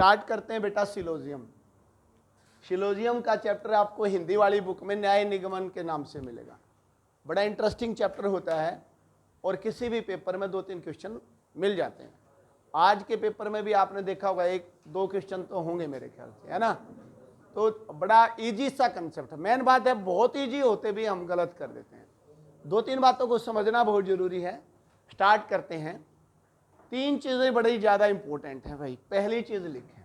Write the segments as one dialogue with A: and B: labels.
A: Start करते हैं बेटा सिलोजियम। सिलोजियम का चैप्टर आपको हिंदी वाली बुक में न्याय निगमन के नाम से मिलेगा। बड़ा इंटरेस्टिंग चैप्टर होता है और किसी भी पेपर में 2-3 क्वेश्चन मिल जाते हैं। आज के पेपर में भी आपने देखा होगा 1-2 क्वेश्चन तो होंगे मेरे ख्याल से, है ना। तो बड़ा इजी सा कंसेप्ट है। मेन बात है बहुत इजी होते भी हम गलत कर देते हैं। 2-3 बातों को समझना बहुत जरूरी है। स्टार्ट करते हैं। 3 चीज़ें बड़ी ज़्यादा इंपॉर्टेंट हैं भाई। पहली चीज़ लिखें,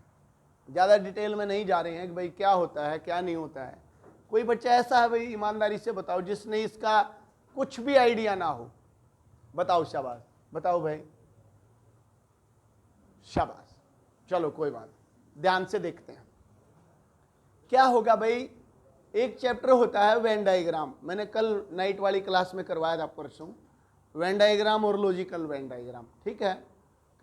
A: ज़्यादा डिटेल में नहीं जा रहे हैं कि भाई क्या होता है क्या नहीं होता है। कोई बच्चा ऐसा है भाई, ईमानदारी से बताओ, जिसने इसका कुछ भी आइडिया ना हो, बताओ। शाबाश, बताओ भाई, शाबाश। चलो कोई बात, ध्यान से देखते हैं क्या होगा भाई। एक चैप्टर होता है वेन डायग्राम। मैंने कल नाइट वाली क्लास में करवाया था, परसों, वेन डायग्राम और लॉजिकल वेन डायग्राम। ठीक है,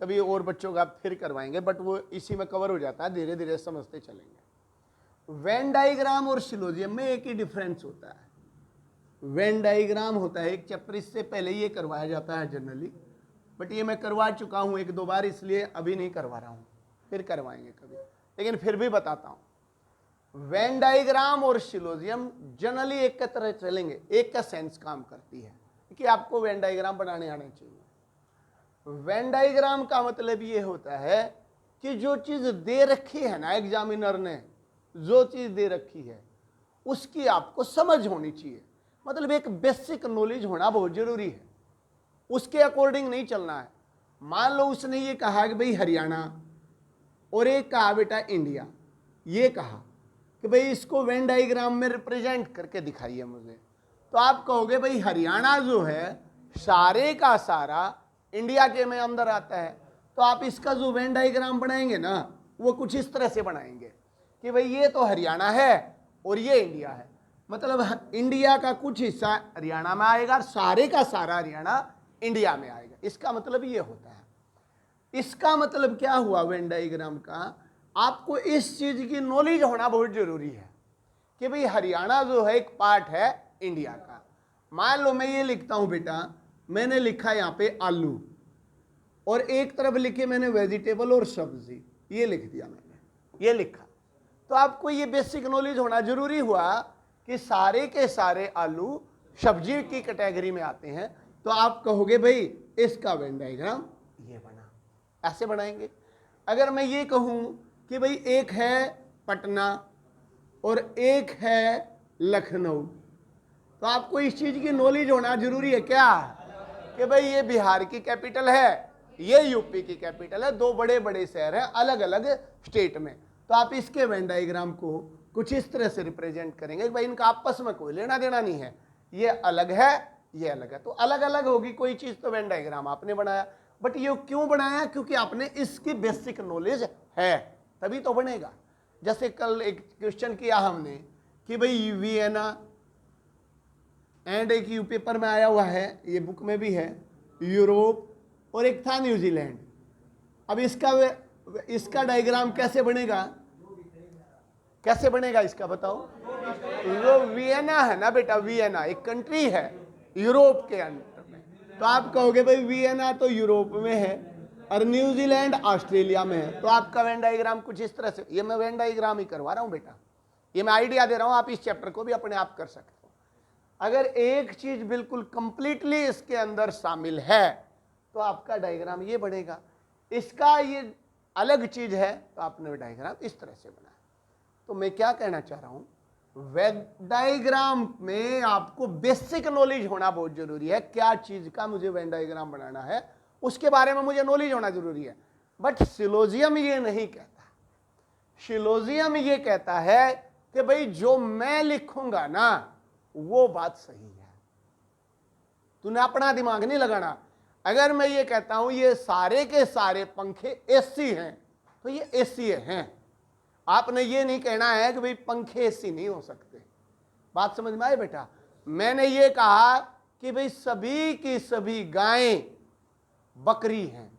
A: कभी और बच्चों का फिर करवाएंगे, बट वो इसी में कवर हो जाता है, धीरे धीरे समझते चलेंगे। वेन डायग्राम और सिलोजियम में एक ही डिफरेंस होता है। वेन डायग्राम होता है एक चैप्टर, इससे पहले ये करवाया जाता है जनरली, बट ये मैं करवा चुका हूँ 1-2 बार, इसलिए अभी नहीं करवा रहा हूँ, फिर करवाएंगे कभी, लेकिन फिर भी बताता हूँ। वेन डायग्राम और सिलोजियम जनरली एक का तरह चलेंगे, एक का सेंस काम करती है कि आपको वेन डायग्राम बनाने आने चाहिए। वेन डायग्राम का मतलब ये होता है कि जो चीज़ दे रखी है ना, एग्जामिनर ने जो चीज़ दे रखी है उसकी आपको समझ होनी चाहिए। मतलब एक बेसिक नॉलेज होना बहुत जरूरी है, उसके अकॉर्डिंग नहीं चलना है। मान लो उसने ये कहा कि भाई हरियाणा, और एक कहा बेटा इंडिया, ये कहा कि भाई इसको वेन डायग्राम में रिप्रेजेंट करके दिखाइए मुझे, तो आप कहोगे भाई हरियाणा जो है सारे का सारा इंडिया के में अंदर आता है, तो आप इसका जो वेन डायग्राम बनाएंगे ना वो कुछ इस तरह से बनाएंगे कि भाई ये तो हरियाणा है और ये इंडिया है। मतलब इंडिया का कुछ हिस्सा हरियाणा में आएगा और सारे का सारा हरियाणा इंडिया में आएगा। इसका मतलब ये होता है। इसका मतलब क्या हुआ वेन डायग्राम का, आपको इस चीज की नॉलेज होना बहुत जरूरी है कि भाई हरियाणा जो है एक पार्ट है इंडिया का। मान लो मैं ये लिखता हूं बेटा, मैंने लिखा यहाँ पे आलू, और एक तरफ लिखे मैंने वेजिटेबल और सब्जी, ये लिख दिया मैंने, ये लिखा, तो आपको ये बेसिक नॉलेज होना जरूरी हुआ कि सारे के सारे आलू सब्जी की कैटेगरी में आते हैं। तो आप कहोगे भाई इसका वेन डायग्राम ये बना, ऐसे बनाएंगे। अगर मैं ये कहूं कि भाई एक है पटना और एक है लखनऊ, तो आपको इस चीज की नॉलेज होना जरूरी है क्या कि भाई ये बिहार की कैपिटल है, ये यूपी की कैपिटल है, 2 बड़े बड़े शहर हैं अलग अलग स्टेट में। तो आप इसके वेन डायग्राम को कुछ इस तरह से रिप्रेजेंट करेंगे कि भाई इनका आपस में कोई लेना देना नहीं है, ये अलग है ये अलग है, तो अलग अलग होगी कोई चीज, तो वेन डायग्राम आपने बनाया। बट ये क्यों बनाया, क्योंकि आपने इसकी बेसिक नॉलेज है, तभी तो बनेगा। जैसे कल एक क्वेश्चन किया हमने कि भाई वियना, एंड एक यू पेपर में आया हुआ है, ये बुक में भी है, यूरोप, और एक था न्यूजीलैंड। अब इसका डायग्राम कैसे बनेगा, कैसे बनेगा इसका बताओ। जो वियना है ना बेटा, वियना एक कंट्री है यूरोप के अंदर में, तो आप कहोगे भाई वियना तो यूरोप में है और न्यूजीलैंड ऑस्ट्रेलिया में है, तो आपका वेन डायग्राम कुछ इस तरह से। ये मैं वेन डायग्राम ही करवा रहा हूं बेटा, ये मैं आइडिया दे रहा हूं, आप इस चैप्टर को भी अपने आप कर सकते हो। अगर एक चीज बिल्कुल कंप्लीटली इसके अंदर शामिल है तो आपका डायग्राम ये बनेगा। इसका ये अलग चीज है तो आपने डायग्राम इस तरह से बनाया। तो मैं क्या कहना चाह रहा हूं, वेन डायग्राम में आपको बेसिक नॉलेज होना बहुत जरूरी है। क्या चीज का मुझे वेन डायग्राम बनाना है उसके बारे में मुझे नॉलेज होना जरूरी है। बट सिलोजियम ये नहीं कहता। सिलोजियम ये कहता है कि भाई जो मैं लिखूंगा ना वो बात सही है, तूने अपना दिमाग नहीं लगाना। अगर मैं ये कहता हूं ये सारे के सारे पंखे एसी हैं तो ये एसी हैं, आपने ये नहीं कहना है कि भाई पंखे एसी नहीं हो सकते। बात समझ में आए बेटा। मैंने ये कहा कि भाई सभी की सभी गायें बकरी हैं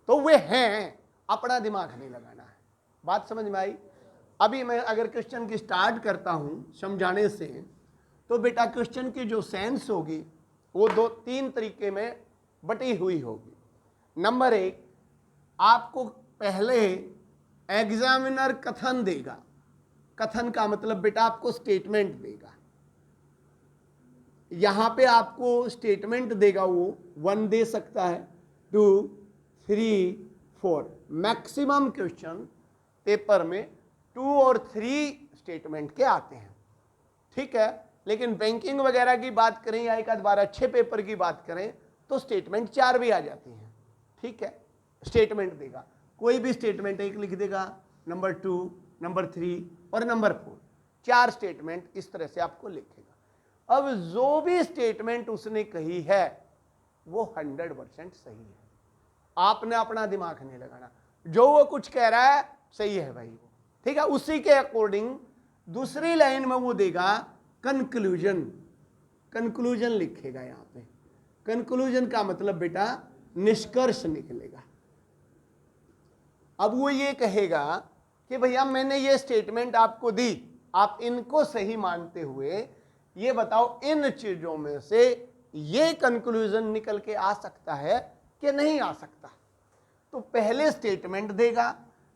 A: तो वे हैं, अपना दिमाग नहीं लगाना है। बात समझ में आई। अभी मैं अगर क्वेश्चन की स्टार्ट करता हूं समझाने से, तो बेटा क्वेश्चन की जो सेंस होगी वो 2-3 तरीके में बटी हुई होगी। नंबर 1, आपको पहले एग्जामिनर कथन देगा, कथन का मतलब बेटा आपको स्टेटमेंट देगा, यहां पे आपको स्टेटमेंट देगा, वो 1 दे सकता है, 2, 3, 4, मैक्सिमम क्वेश्चन पेपर में 2 और 3 स्टेटमेंट के आते हैं, ठीक है। लेकिन बैंकिंग वगैरह की बात करें या एक आध बार अच्छे पेपर की बात करें तो स्टेटमेंट 4 भी आ जाती हैं, ठीक है। स्टेटमेंट देगा, कोई भी स्टेटमेंट एक लिख देगा, नंबर 2, नंबर 3 और नंबर 4, 4 स्टेटमेंट इस तरह से आपको लिखेगा। अब जो भी स्टेटमेंट उसने कही है वो 100% सही है, आपने अपना दिमाग नहीं लगाना, जो वो कुछ कह रहा है सही है भाई वो, ठीक है। उसी के अकॉर्डिंग दूसरी लाइन में वो देगा कंक्लूजन, कंक्लूजन लिखेगा यहां पे। कंक्लूजन का मतलब बेटा निष्कर्ष निकलेगा। अब वो ये कहेगा कि भैया मैंने ये स्टेटमेंट आपको दी, आप इनको सही मानते हुए ये बताओ इन चीजों में से ये कंक्लूजन निकल के आ सकता है कि नहीं आ सकता। तो पहले स्टेटमेंट देगा,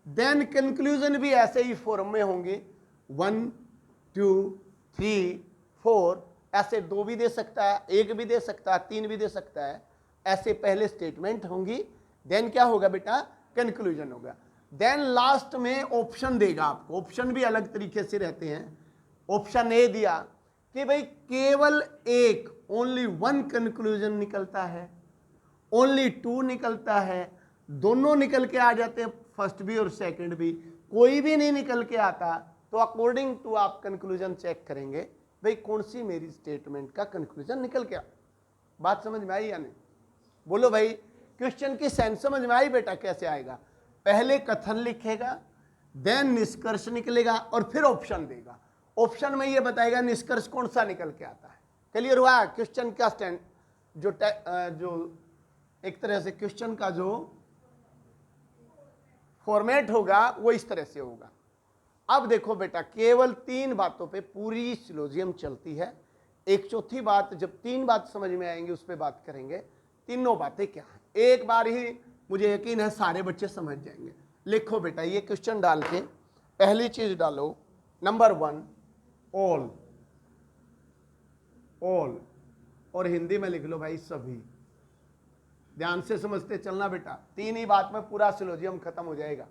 A: देन कंक्लूजन भी ऐसे ही फॉर्म में होंगे, 1, 2, 3, 4, ऐसे 2 भी दे सकता है, 1 भी दे सकता है, 3 भी दे सकता है, ऐसे पहले स्टेटमेंट होंगी, देन क्या होगा बेटा कंक्लूजन होगा, देन लास्ट में ऑप्शन देगा आपको। ऑप्शन भी अलग तरीके से रहते हैं। ऑप्शन ए दिया कि भाई केवल एक, ओनली 1 कंक्लूजन निकलता है, ओनली 2 निकलता है, दोनों निकल के आ जाते हैं, फर्स्ट भी और सेकंड भी, कोई भी नहीं निकल के आता, तो अकॉर्डिंग टू आप कंक्लूजन चेक करेंगे भाई कौन सी मेरी स्टेटमेंट का कंक्लूजन निकल के आ। बात समझ में आई या नहीं? बोलो भाई, क्वेश्चन की सेंस समझ में आई बेटा? कैसे आएगा? पहले कथन लिखेगा, देन निष्कर्ष निकलेगा और फिर ऑप्शन देगा। ऑप्शन में ये बताएगा निष्कर्ष कौन सा निकल के आता है। क्लियर हुआ? क्वेश्चन का स्टैंड जो एक तरह से क्वेश्चन का जो फॉर्मेट होगा वो इस तरह से होगा। अब देखो बेटा, केवल 3 बातों पे पूरी सिलोजियम चलती है। एक चौथी बात, जब 3 बात समझ में आएंगी उस पर बात करेंगे। तीनों बातें क्या हैं एक बार ही मुझे यकीन है सारे बच्चे समझ जाएंगे। लिखो बेटा, ये क्वेश्चन डाल के पहली चीज डालो, नंबर 1 ऑल, ऑल, और हिंदी में लिख लो भाई सभी। ध्यान से समझते चलना बेटा, 3 ही बात में पूरा सिलोजियम खत्म हो जाएगा।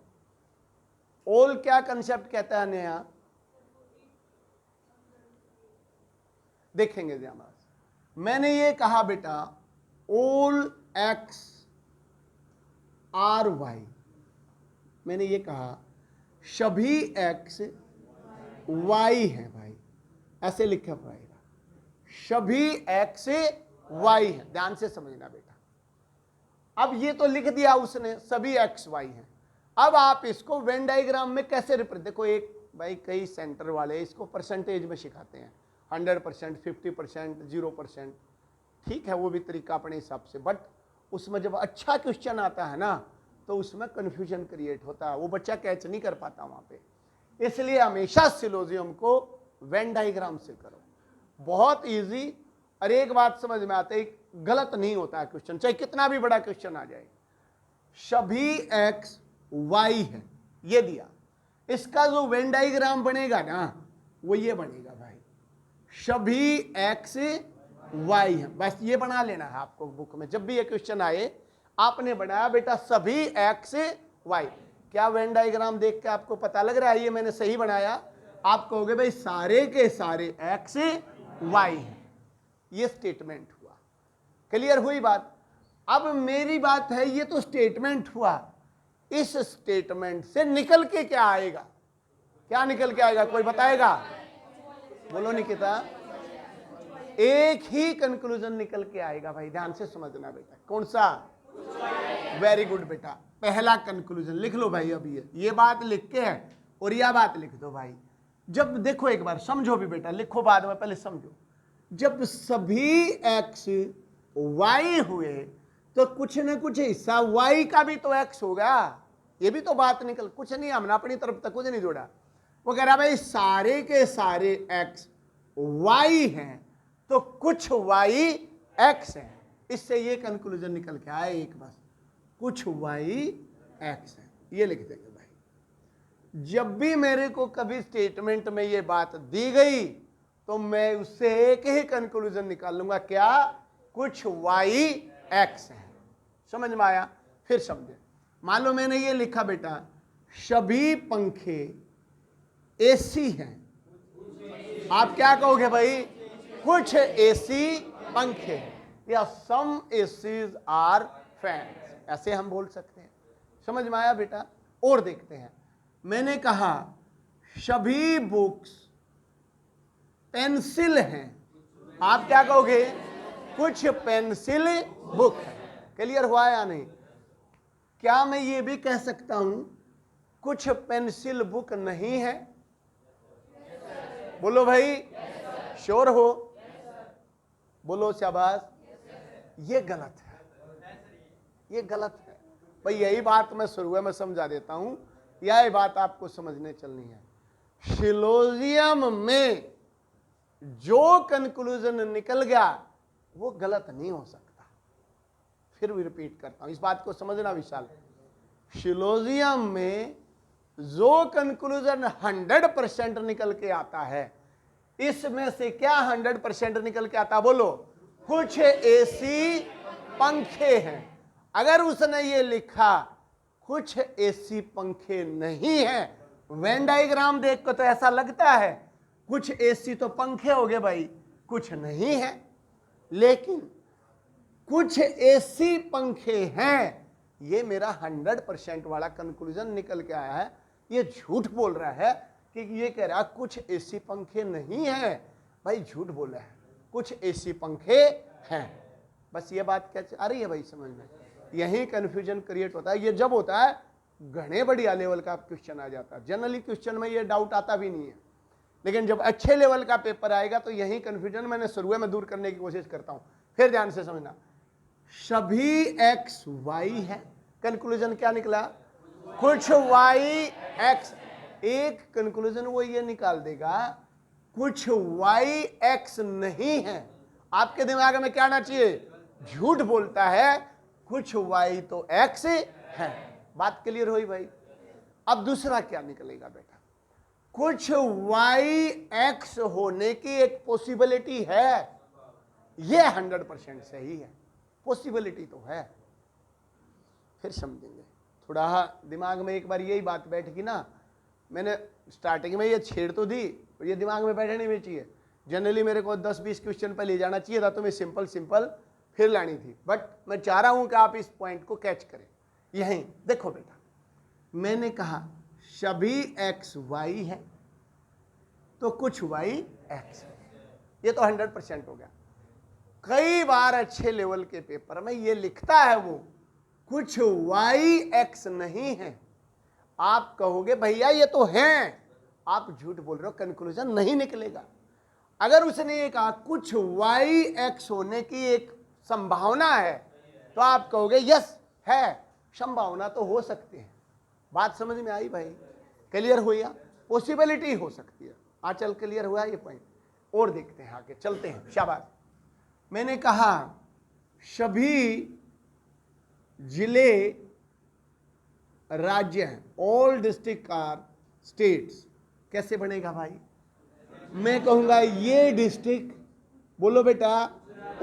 A: ऑल क्या कंसेप्ट कहता है नया, देखेंगे ध्यान से। मैंने ये कहा बेटा ऑल एक्स आर वाई, मैंने ये कहा सभी एक्स वाई है भाई, ऐसे लिखा पाएगा, सभी एक्स वाई है। ध्यान से समझना बेटा। अब ये तो लिख दिया उसने सभी एक्स वाई है। अब आप इसको वेन डायग्राम में कैसे रिप्रेजेंट, देखो एक भाई कई सेंटर वाले इसको परसेंटेज में सिखाते हैं, 100%, 50%, 0%, ठीक है, वो भी तरीका अपने हिसाब से। बट उसमें जब अच्छा क्वेश्चन आता है ना तो उसमें कंफ्यूजन क्रिएट होता है, वो बच्चा कैच नहीं कर पाता वहां पे। इसलिए हमेशा सिलोजियम को वेन डायग्राम से करो, बहुत इजी। और एक बात समझ में आते, गलत नहीं होता है क्वेश्चन, चाहे कितना भी बड़ा क्वेश्चन आ जाए। सभी एक्स वाई है ये दिया, इसका जो वेन डायग्राम बनेगा ना वो ये बनेगा भाई, सभी एक्स वाई है। बस ये बना लेना है आपको बुक में, जब भी ये क्वेश्चन आए आपने बनाया बेटा सभी एक्स वाई। क्या वेन डायग्राम देख के आपको पता लग रहा है ये मैंने सही बनाया? आप कहोगे भाई सारे के सारे एक्स वाई है, ये स्टेटमेंट हुआ। क्लियर हुई बात? अब मेरी बात है, ये तो स्टेटमेंट हुआ, इस स्टेटमेंट से निकल के क्या आएगा? क्या निकल के आएगा कोई बताएगा? बोलो निकिता। एक ही कंक्लूजन निकल के आएगा भाई, ध्यान से समझना बेटा। कौन सा? वेरी गुड बेटा, पहला कंक्लूजन लिख लो भाई। अभी ये बात लिख के है और यह बात लिख दो भाई। जब देखो एक बार समझो भी बेटा, लिखो बाद में, पहले समझो। जब सभी एक्स वाई हुए तो कुछ न कुछ हिस्सा वाई का भी तो एक्स होगा, ये भी तो बात निकल। कुछ नहीं, हमने अपनी तरफ तक कुछ नहीं जोड़ा। वो कह रहा भाई सारे के सारे एक्स वाई हैं तो कुछ वाई एक्स है। इससे ये कंक्लूजन निकल के आए एक, बस कुछ वाई एक्स है, ये लिख देंगे भाई। जब भी मेरे को कभी स्टेटमेंट में ये बात दी गई तो मैं उससे एक ही कंक्लूजन निकाल लूंगा, क्या? कुछ वाई एक्स है। समझ में आया? फिर समझे। मान लो मैंने ये लिखा बेटा, सभी पंखे एसी हैं। आप क्या कहोगे भाई? कुछ एसी पंखे या सम एसीज आर फैंस, ऐसे हम बोल सकते हैं। समझ में आया बेटा? और देखते हैं, मैंने कहा सभी बुक्स पेंसिल हैं। आप क्या कहोगे? कुछ पेंसिल बुक है। क्लियर हुआ या नहीं? क्या मैं ये भी कह सकता हूं कुछ पेंसिल बुक नहीं है? बोलो भाई, श्योर हो? बोलो शाबाश। ये गलत है, ये गलत है भाई। यही बात मैं शुरू में समझा देता हूं, यह बात आपको समझने चलनी है। सिलोजियम में जो कंक्लूजन निकल गया वो गलत नहीं हो सकता। फिर भी रिपीट करता हूं, इस बात को समझना विशाल। सिलोजियम में जो कंक्लूजन 100% निकल के आता है, इसमें से क्या 100% निकल के आता? बोलो, कुछ एसी पंखे हैं। अगर उसने ये लिखा कुछ एसी पंखे नहीं है, वेन डायग्राम देख कर तो ऐसा लगता है कुछ एसी तो पंखे हो गए भाई, कुछ नहीं है। लेकिन कुछ एसी पंखे हैं, ये मेरा 100% वाला कंक्लूजन निकल के आया है। ये झूठ बोल रहा है कि ये कह रहा कुछ एसी पंखे नहीं है। भाई झूठ बोल रहा है, कुछ एसी पंखे हैं। बस ये बात क्या आ रही है भाई समझ में? यही कंफ्यूजन क्रिएट होता है। ये जब होता है घने बढ़िया लेवल का क्वेश्चन आ जाता है। जनरली क्वेश्चन में ये डाउट आता भी नहीं है, लेकिन जब अच्छे लेवल का पेपर आएगा तो यही कंफ्यूजन मैंने शुरू में दूर करने की कोशिश करता हूं। फिर ध्यान से समझना, सभी एक्स वाई है। कंक्लूजन क्या निकला? कुछ वाई एक्स। एक कंक्लूजन वो ये निकाल देगा कुछ वाई एक्स नहीं है। आपके दिमाग में क्या आना चाहिए? झूठ बोलता है, कुछ वाई तो एक्स है। बात क्लियर हुई भाई? अब दूसरा क्या निकलेगा बेटा? कुछ वाई एक्स होने की एक पॉसिबिलिटी है। यह 100% सही है, पॉसिबिलिटी तो है। फिर समझेंगे। थोड़ा दिमाग में एक बार यही बात बैठेगी ना, मैंने स्टार्टिंग में ये छेड़ तो दी, और ये दिमाग में बैठने नहीं चाहिए। जनरली मेरे को 10-20 क्वेश्चन पर ले जाना चाहिए था, तो मैं सिंपल फिर लानी थी। बट मैं चाह रहा हूं कि आप इस पॉइंट को कैच करें। यहीं देखो बेटा, मैंने कहा सभी एक्स वाई है तो कुछ वाई एक्स है। ये तो 100% हो गया। कई बार अच्छे लेवल के पेपर में ये लिखता है वो कुछ वाई एक्स नहीं है। आप कहोगे भैया ये तो है, आप झूठ बोल रहे हो, कंक्लूजन नहीं निकलेगा। अगर उसने ये कहा कुछ वाई एक्स होने की एक संभावना है, तो आप कहोगे यस है, संभावना तो हो सकती है। बात समझ में आई भाई? क्लियर हुआ? पॉसिबिलिटी हो सकती है। चल क्लियर हुआ ये पॉइंट? और देखते हैं, आगे चलते हैं। शाबाश। मैंने कहा सभी जिले राज्य हैं, ऑल डिस्ट्रिक्ट आर स्टेट्स। कैसे बनेगा भाई? मैं कहूंगा ये डिस्ट्रिक्ट, बोलो बेटा,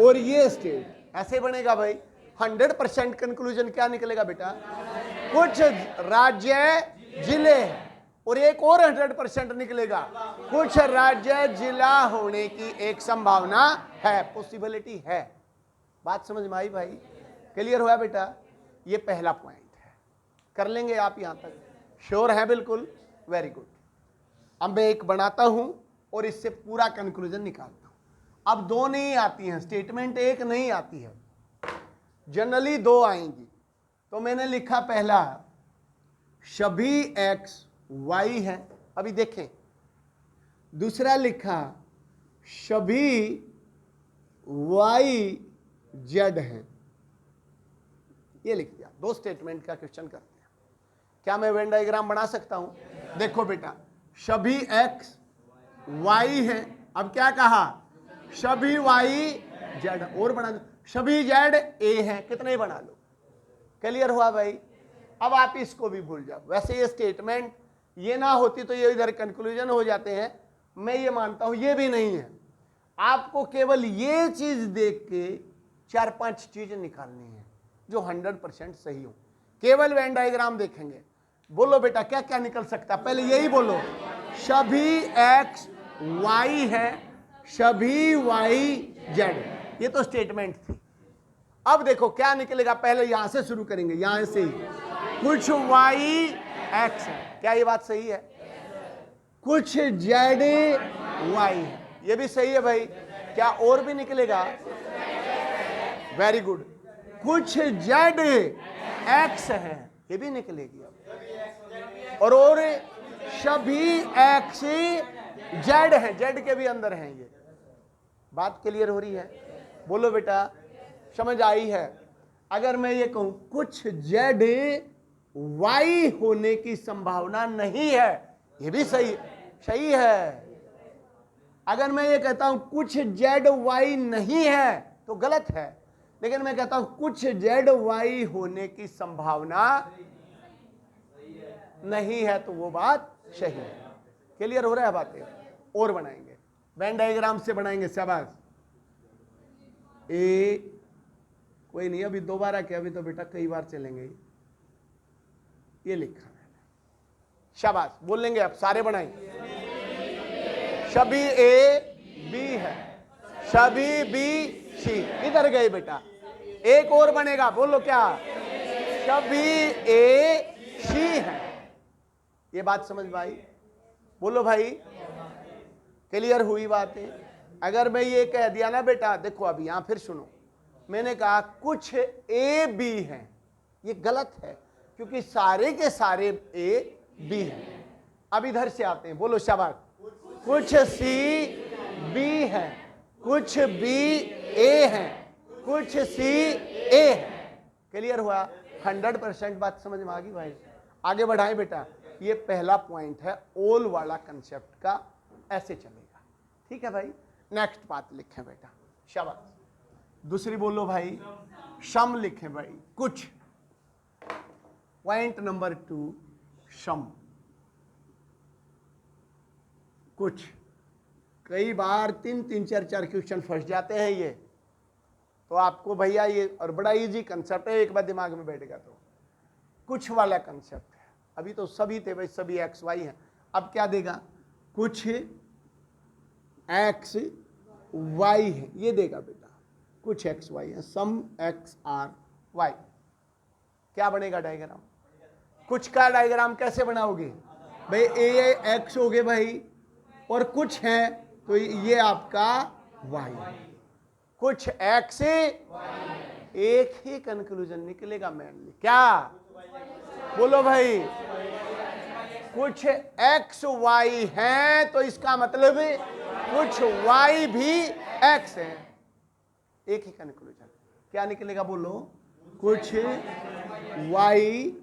A: और ये स्टेट, ऐसे बनेगा भाई। 100% कंक्लूजन क्या निकलेगा बेटा? कुछ राज्य जिले हैं। और एक और 100% निकलेगा, कुछ राज्य जिला होने की एक संभावना है, पॉसिबिलिटी है। बात समझ में आई भाई? क्लियर हुआ बेटा? ये पहला पॉइंट है। कर लेंगे आप यहां तक? श्योर है? बिल्कुल, वेरी गुड। अब मैं एक बनाता हूं और इससे पूरा कंक्लूजन निकालता हूं। अब दो नहीं आती हैं, स्टेटमेंट एक नहीं आती है, जनरली दो आएंगी। तो मैंने लिखा पहला सभी एक्स वाई है। अभी देखें, दूसरा लिखा सभी वाई जेड है। ये लिख दिया। दो स्टेटमेंट का क्वेश्चन करते हैं। क्या मैं वेन डायग्राम बना सकता हूं? देखो बेटा, सभी एक्स वाई है। अब क्या कहा? सभी वाई जेड। और बना दो, सभी जेड ए है। कितने बना लो? क्लियर हुआ भाई? अब आप इसको भी भूल जाओ। वैसे ये स्टेटमेंट ये ना होती तो ये इधर कंक्लूजन हो जाते हैं। मैं ये मानता हूं ये भी नहीं है। आपको केवल ये चीज देख के 4-5 चीजें निकालनी है जो 100% सही हो। केवल वेन डायग्राम देखेंगे। बोलो बेटा क्या क्या निकल सकता है, पहले यही बोलो। सभी x y है, सभी y z, ये तो स्टेटमेंट थी। अब देखो क्या निकलेगा, पहले यहां से शुरू करेंगे, यहां से ही। कुछ y x है, क्या ये बात सही है? कुछ z y है, ये भी सही है भाई। क्या और भी निकलेगा? Very good. कुछ z x है, ये भी निकलेगी। और सभी x z है, z के भी अंदर हैं। ये बात क्लियर हो रही है? बोलो बेटा समझ आई है? अगर मैं ये कहूं कुछ z y होने की संभावना नहीं है, ये भी सही है। अगर मैं ये कहता हूं कुछ z y नहीं है तो गलत है। लेकिन मैं कहता हूं कुछ z y होने की संभावना नहीं है तो वो बात सही है। क्लियर हो रहा है बातें? और बनाएंगे, वेन डायग्राम से बनाएंगे। शाबाश। ए कोई नहीं, अभी दोबारा क्या, अभी तो बेटा कई बार चलेंगे। ये लिखा है, शाबाश। बोल लेंगे आप, सारे बनाएंगे। सभी ए बी है, सभी बी सी। इधर गए बेटा, एक और बनेगा। बोलो क्या? सभी ए सी है। ये बात समझ में आई? बोलो भाई क्लियर हुई बातें? अगर मैं ये कह दिया ना बेटा, देखो अभी यहां फिर सुनो, मैंने कहा कुछ ए बी है, ये गलत है क्योंकि सारे के सारे ए बी हैं। अब इधर से आते हैं, बोलो शाबाश। कुछ सी बी है, कुछ बी ए है, कुछ सी ए है। क्लियर हुआ? 100% बात समझ में आ गई भाई? आगे बढ़ाएं बेटा। ये पहला पॉइंट है ओल वाला कंसेप्ट का, ऐसे चलेगा। ठीक है भाई? नेक्स्ट बात लिखें बेटा, शाबाश। दूसरी बोलो भाई, सम लिखें भाई। कुछ। पॉइंट नंबर 2, सम। कुछ। कई बार 3-3, 4-4 क्वेश्चन फंस जाते हैं ये, तो आपको भैया ये, और बड़ा इजी कंसेप्ट है, एक बार दिमाग में बैठेगा तो। कुछ वाला कंसेप्ट है। अभी तो सभी थे भाई, सभी एक्स वाई हैं। अब क्या देगा? कुछ एक्स वाई है, ये देगा बेटा। कुछ एक्स वाई है, सम एक्स आर वाई। क्या बनेगा डायग्राम? कुछ का डायग्राम कैसे बनाओगे भाई? ए एक्स हो गए भाई, और कुछ है तो ये आपका वाई। कुछ एक्स, एक ही कंक्लूजन निकलेगा मेनली। क्या? बोलो भाई। कुछ एक्स वाई है तो इसका मतलब कुछ वाई भी एक्स है। एक ही कंक्लूजन। क्या निकलेगा? बोलो। कुछ वाई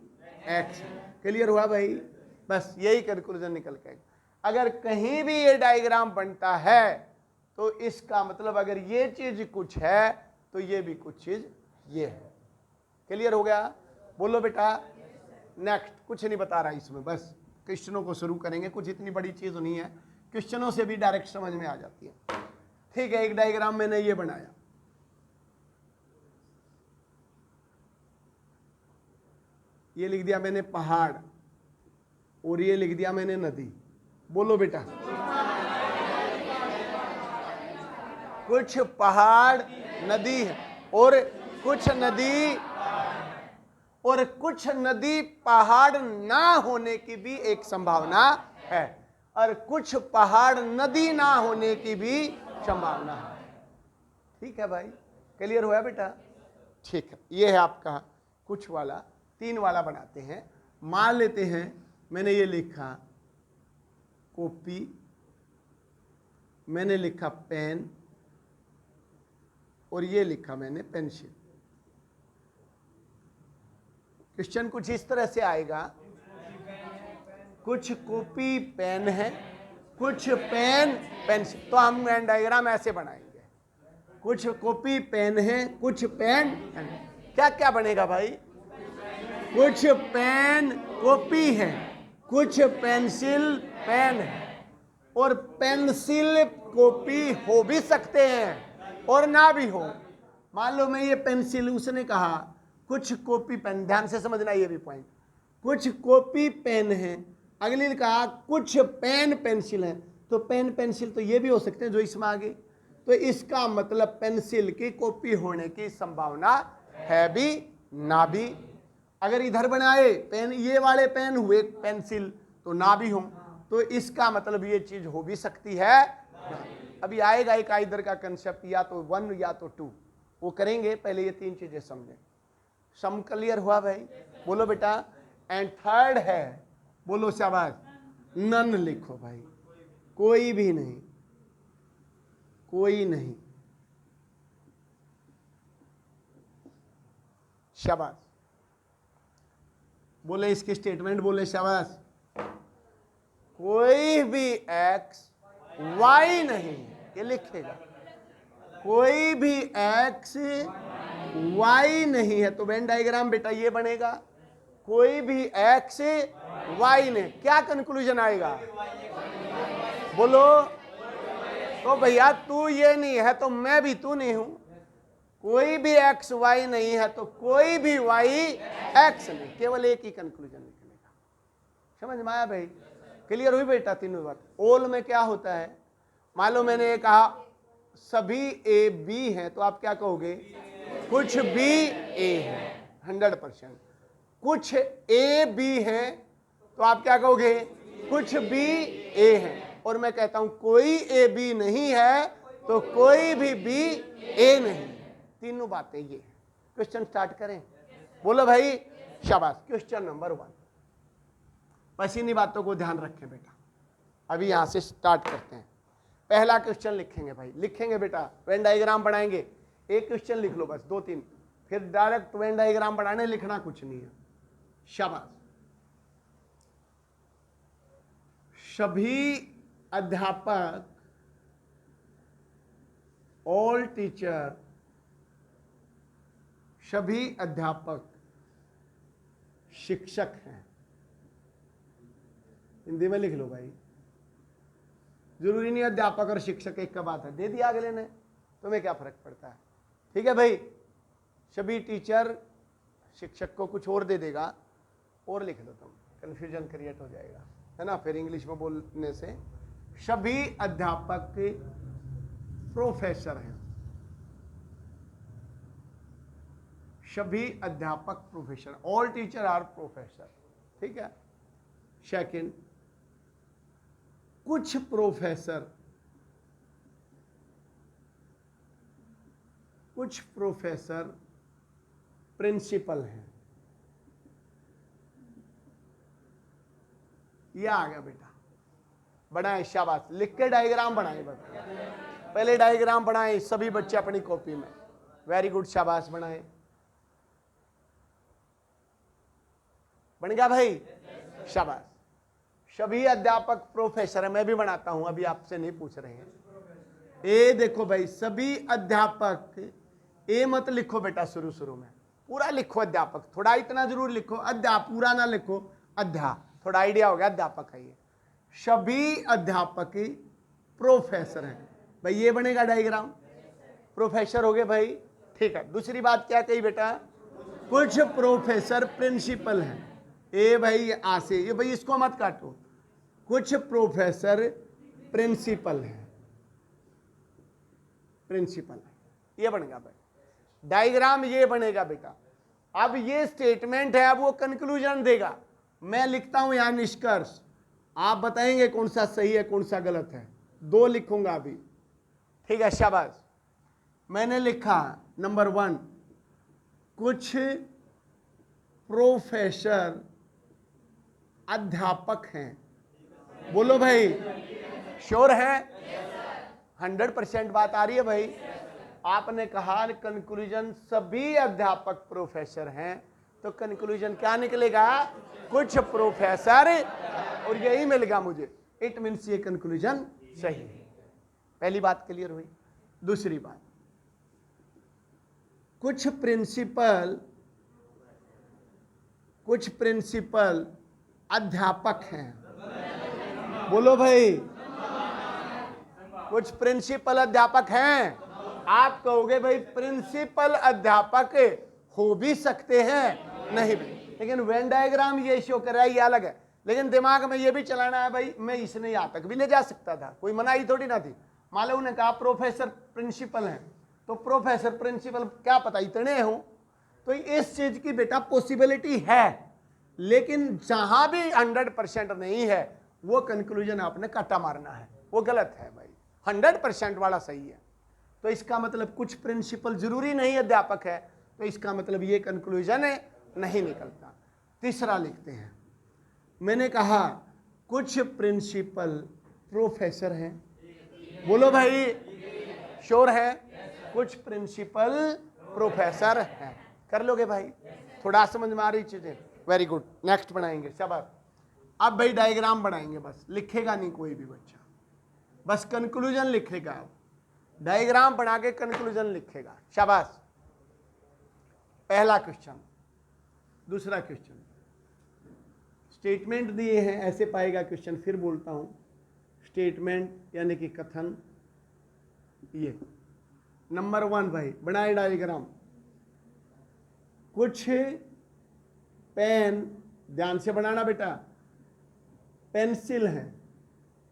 A: एक्स। क्लियर हुआ भाई? बस यही कंक्लूजन निकल के। अगर कहीं भी ये डायग्राम बनता है तो इसका मतलब अगर ये चीज कुछ है तो ये भी कुछ चीज ये है। क्लियर हो गया? बोलो बेटा। नेक्स्ट कुछ नहीं बता रहा इसमें, बस क्वेश्चनों को शुरू करेंगे। कुछ इतनी बड़ी चीज नहीं है, क्वेश्चनों से भी डायरेक्ट समझ में आ जाती है। ठीक है, एक डायग्राम मैंने ये बनाया। ये लिख दिया मैंने पहाड़, और ये लिख दिया मैंने नदी। बोलो बेटा। कुछ पहाड़ नदी है, और कुछ नदी पहाड़ ना होने की भी एक संभावना है, और कुछ पहाड़ नदी ना होने की भी संभावना है। ठीक है भाई? क्लियर हुआ बेटा? ठीक है, ये है आपका कुछ वाला। 3 वाला बनाते हैं। मान लेते हैं मैंने ये लिखा कॉपी, मैंने लिखा पेन, और ये लिखा मैंने पेंसिल। क्वेश्चन कुछ इस तरह से आएगा। कुछ कॉपी पेन है, कुछ पेन पेंसिल। तो हम वेन डायग्राम ऐसे बनाएंगे। कुछ कॉपी पेन है, कुछ पेन पेन। क्या क्या बनेगा भाई? कुछ पेन कॉपी है, कुछ पेंसिल पेन है, और पेंसिल कॉपी हो भी सकते हैं और ना भी हो। मान लो मैं ये पेंसिल, उसने कहा कुछ कॉपी पेन, ध्यान से समझना ये भी पॉइंट, कुछ कॉपी पेन है, अगली ने कहा कुछ पेन पेंसिल है, तो पेन पेंसिल तो ये भी हो सकते हैं जो इसमें आगे, तो इसका मतलब पेंसिल की कॉपी होने की संभावना है भी ना भी। अगर इधर बनाए पेन, ये वाले पेन हुए पेंसिल, तो ना भी हो, तो इसका मतलब ये चीज हो भी सकती है। अभी आएगा एक इधर का कंसेप्ट, या तो 1 या तो 2, वो करेंगे, पहले ये 3 चीजें समझें। सम क्लियर हुआ भाई? बोलो बेटा। एंड थर्ड है, बोलो शाबाश, नन लिखो भाई, कोई भी नहीं, कोई नहीं। शाबाश, बोले इसकी स्टेटमेंट, बोले शाबाश। कोई भी एक्स वाई नहीं, ये लिखेगा, कोई भी एक्स वाई नहीं है, तो वेन डायग्राम बेटा ये बनेगा, कोई भी एक्स वाई नहीं। क्या कंक्लूजन आएगा? बोलो। तो भैया तू ये नहीं है तो मैं भी तू नहीं हूं, कोई भी एक्स वाई नहीं है तो कोई भी वाई एक्स नहीं, केवल एक ही कंक्लूजन निकलेगा। समझ में आया भाई? क्लियर हुई बेटा तीनों बात? ओल में क्या होता है, मान लो मैंने ये कहा सभी ए बी है, तो आप क्या कहोगे? कुछ बी ए है, 100%। कुछ ए बी है, तो आप क्या कहोगे? कुछ बी ए है। और मैं कहता हूं कोई ए बी नहीं है तो कोई भी बी ए नहीं। तीनों बातें ये। क्वेश्चन स्टार्ट करें? बोलो भाई शाबाश। क्वेश्चन नंबर 1, बस इन्हीं बातों को ध्यान रखें बेटा। अभी यहां से स्टार्ट करते हैं। पहला क्वेश्चन लिखेंगे भाई, लिखेंगे बेटा, वेन डायग्राम बनाएंगे। एक क्वेश्चन लिख लो बस, 2-3, फिर डायरेक्ट वेन डायग्राम बनाने, लिखना कुछ नहीं है। शाबाश। सभी अध्यापक, ऑल टीचर, सभी अध्यापक शिक्षक हैं। हिंदी में लिख लो भाई, जरूरी नहीं अध्यापक और शिक्षक एक का बात है, दे दिया अगले ने, तुम्हें क्या फर्क पड़ता है? ठीक है भाई, सभी टीचर, शिक्षक को कुछ और दे देगा, और लिख लो तुम, कंफ्यूजन क्रिएट हो जाएगा, है ना? फिर इंग्लिश में बोलने से सभी अध्यापक प्रोफेसर हैं, सभी अध्यापक professor, all teacher are professor. ठीक है। सेकंड, कुछ प्रोफेसर, कुछ प्रोफेसर प्रिंसिपल हैं। ये आ गया बेटा, बनाए, शाबाश। लिख के डायग्राम बनाए बेटा, पहले डायग्राम बनाए सभी बच्चे अपनी कॉपी में, वेरी गुड, शाबाश, बनाए। बन गया भाई? शाबाश। सभी अध्यापक प्रोफेसर है, मैं भी बनाता हूं, अभी आपसे नहीं पूछ रहे हैं। ए देखो भाई, सभी अध्यापक, ए मत लिखो बेटा शुरू में, पूरा लिखो अध्यापक, थोड़ा इतना जरूर लिखो, अध्यापक पूरा ना लिखो, अध्या, थोड़ा आइडिया हो गया, अध्यापक है ये। सभी अध्यापक प्रोफेसर हैं भाई, ये बनेगा डायग्राम, प्रोफेसर हो गए भाई। ठीक है। दूसरी बात क्या कही बेटा? कुछ प्रोफेसर प्रिंसिपल हैं। ए भाई आसे, ये भाई इसको मत काटो, कुछ प्रोफेसर प्रिंसिपल हैं, प्रिंसिपल है, ये बनेगा भाई डायग्राम, ये बनेगा बेटा। अब ये स्टेटमेंट है, अब वो कंक्लूजन देगा। मैं लिखता हूं यहां निष्कर्ष, आप बताएंगे कौन सा सही है कौन सा गलत है। 2 लिखूंगा अभी। ठीक है, शाबाश। मैंने लिखा नंबर 1, कुछ प्रोफेसर अध्यापक हैं। बोलो भाई, श्योर है? 100% बात आ रही है भाई? आपने कहा कंक्लूजन सभी अध्यापक प्रोफेसर हैं, तो कंक्लूजन क्या निकलेगा? कुछ प्रोफेसर, और यही मिलेगा मुझे, इट मीन्स ये कंक्लूजन सही है। पहली बात क्लियर हुई। दूसरी बात, कुछ प्रिंसिपल अध्यापक हैं। बोलो भाई, कुछ प्रिंसिपल अध्यापक हैं। आप कहोगे भाई प्रिंसिपल अध्यापक हो भी सकते हैं, नहीं भी, लेकिन वेन डायग्राम ये शो कर रहा है, ये अलग है। लेकिन दिमाग में ये भी चलाना है भाई, मैं इसने यहाँ तक भी ले जा सकता था, कोई मनाही थोड़ी ना थी। मान लो उन्हें कहा प्रोफेसर प्रिंसिपल हैं, तो प्रोफेसर प्रिंसिपल क्या पता इतने हों। तो इस चीज की बेटा पॉसिबिलिटी है, लेकिन जहां भी 100% नहीं है वो कंक्लूजन आपने काटा मारना है, वो गलत है भाई। 100% वाला सही है। तो इसका मतलब कुछ प्रिंसिपल जरूरी नहीं अध्यापक है, तो इसका मतलब ये कंक्लूजन नहीं निकलता। तीसरा लिखते हैं, मैंने कहा कुछ प्रिंसिपल प्रोफेसर हैं। बोलो भाई, श्योर है? कुछ प्रिंसिपल प्रोफेसर हैं। कर लोगे भाई? थोड़ा समझ में आ रही चीजें? वेरी गुड, नेक्स्ट बनाएंगे। शाबाश। अब भाई डायग्राम बनाएंगे, बस लिखेगा नहीं कोई भी बच्चा, बस कंक्लूजन लिखेगा। डायग्राम बना के कंक्लूजन लिखेगा। शाबाश। पहला क्वेश्चन। दूसरा क्वेश्चन, स्टेटमेंट दिए हैं, ऐसे पाएगा क्वेश्चन। फिर बोलता हूं, स्टेटमेंट यानी कि कथन। ये नंबर 1 भाई, बनाए डायग्राम। कुछ पेन, ध्यान से बनाना बेटा, पेंसिल है।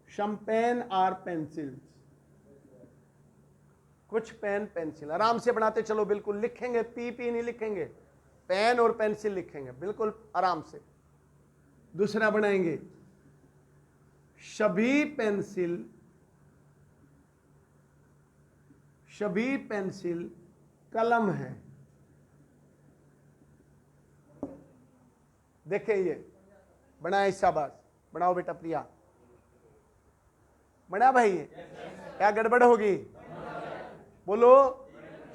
A: Some pen are pencils. कुछ पेन पेंसिल, आराम से बनाते चलो, बिल्कुल लिखेंगे, पी नहीं लिखेंगे, पेन और पेंसिल लिखेंगे बिल्कुल आराम से। दूसरा बनाएंगे, सभी पेंसिल कलम है। देखें ये बनाए, शाबाश। बनाओ बेटा प्रिया, बना भाई। ये क्या गड़बड़ होगी? बोलो,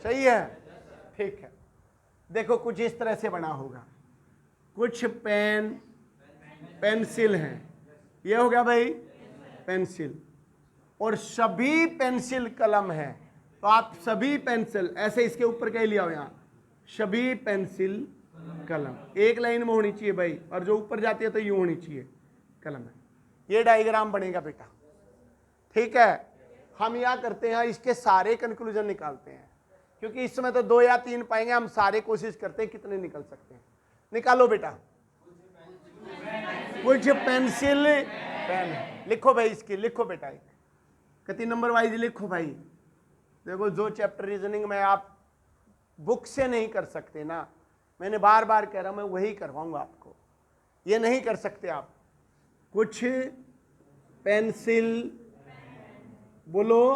A: सही है? ठीक है। देखो कुछ इस तरह से बना होगा, कुछ पेन पेंसिल हैं, ये हो गया भाई पेंसिल, और सभी पेंसिल कलम है। तो आप सभी पेंसिल ऐसे इसके ऊपर कह लिया हो, यहां सभी पेंसिल कलम एक लाइन में होनी चाहिए भाई, और जो ऊपर जाती है तो यूं होनी चाहिए, कलम है। ये डायग्राम बनेगा बेटा, ठीक है। हम यह करते हैं, इसके सारे कंक्लूजन निकालते हैं, क्योंकि इसमें तो 2 या 3 पाएंगे, हम सारे कोशिश करते हैं कितने निकल सकते हैं। निकालो बेटा। कुछ पेंसिल पेन, लिखो भाई इसकी, लिखो बेटा, कितनी नंबर वाइज लिखो भाई। देखो जो चैप्टर रीजनिंग में आप बुक से नहीं कर सकते ना, मैंने बार बार कह रहा हूं, मैं वही करवाऊंगा आपको, ये नहीं कर सकते आप। कुछ पेंसिल, बोलो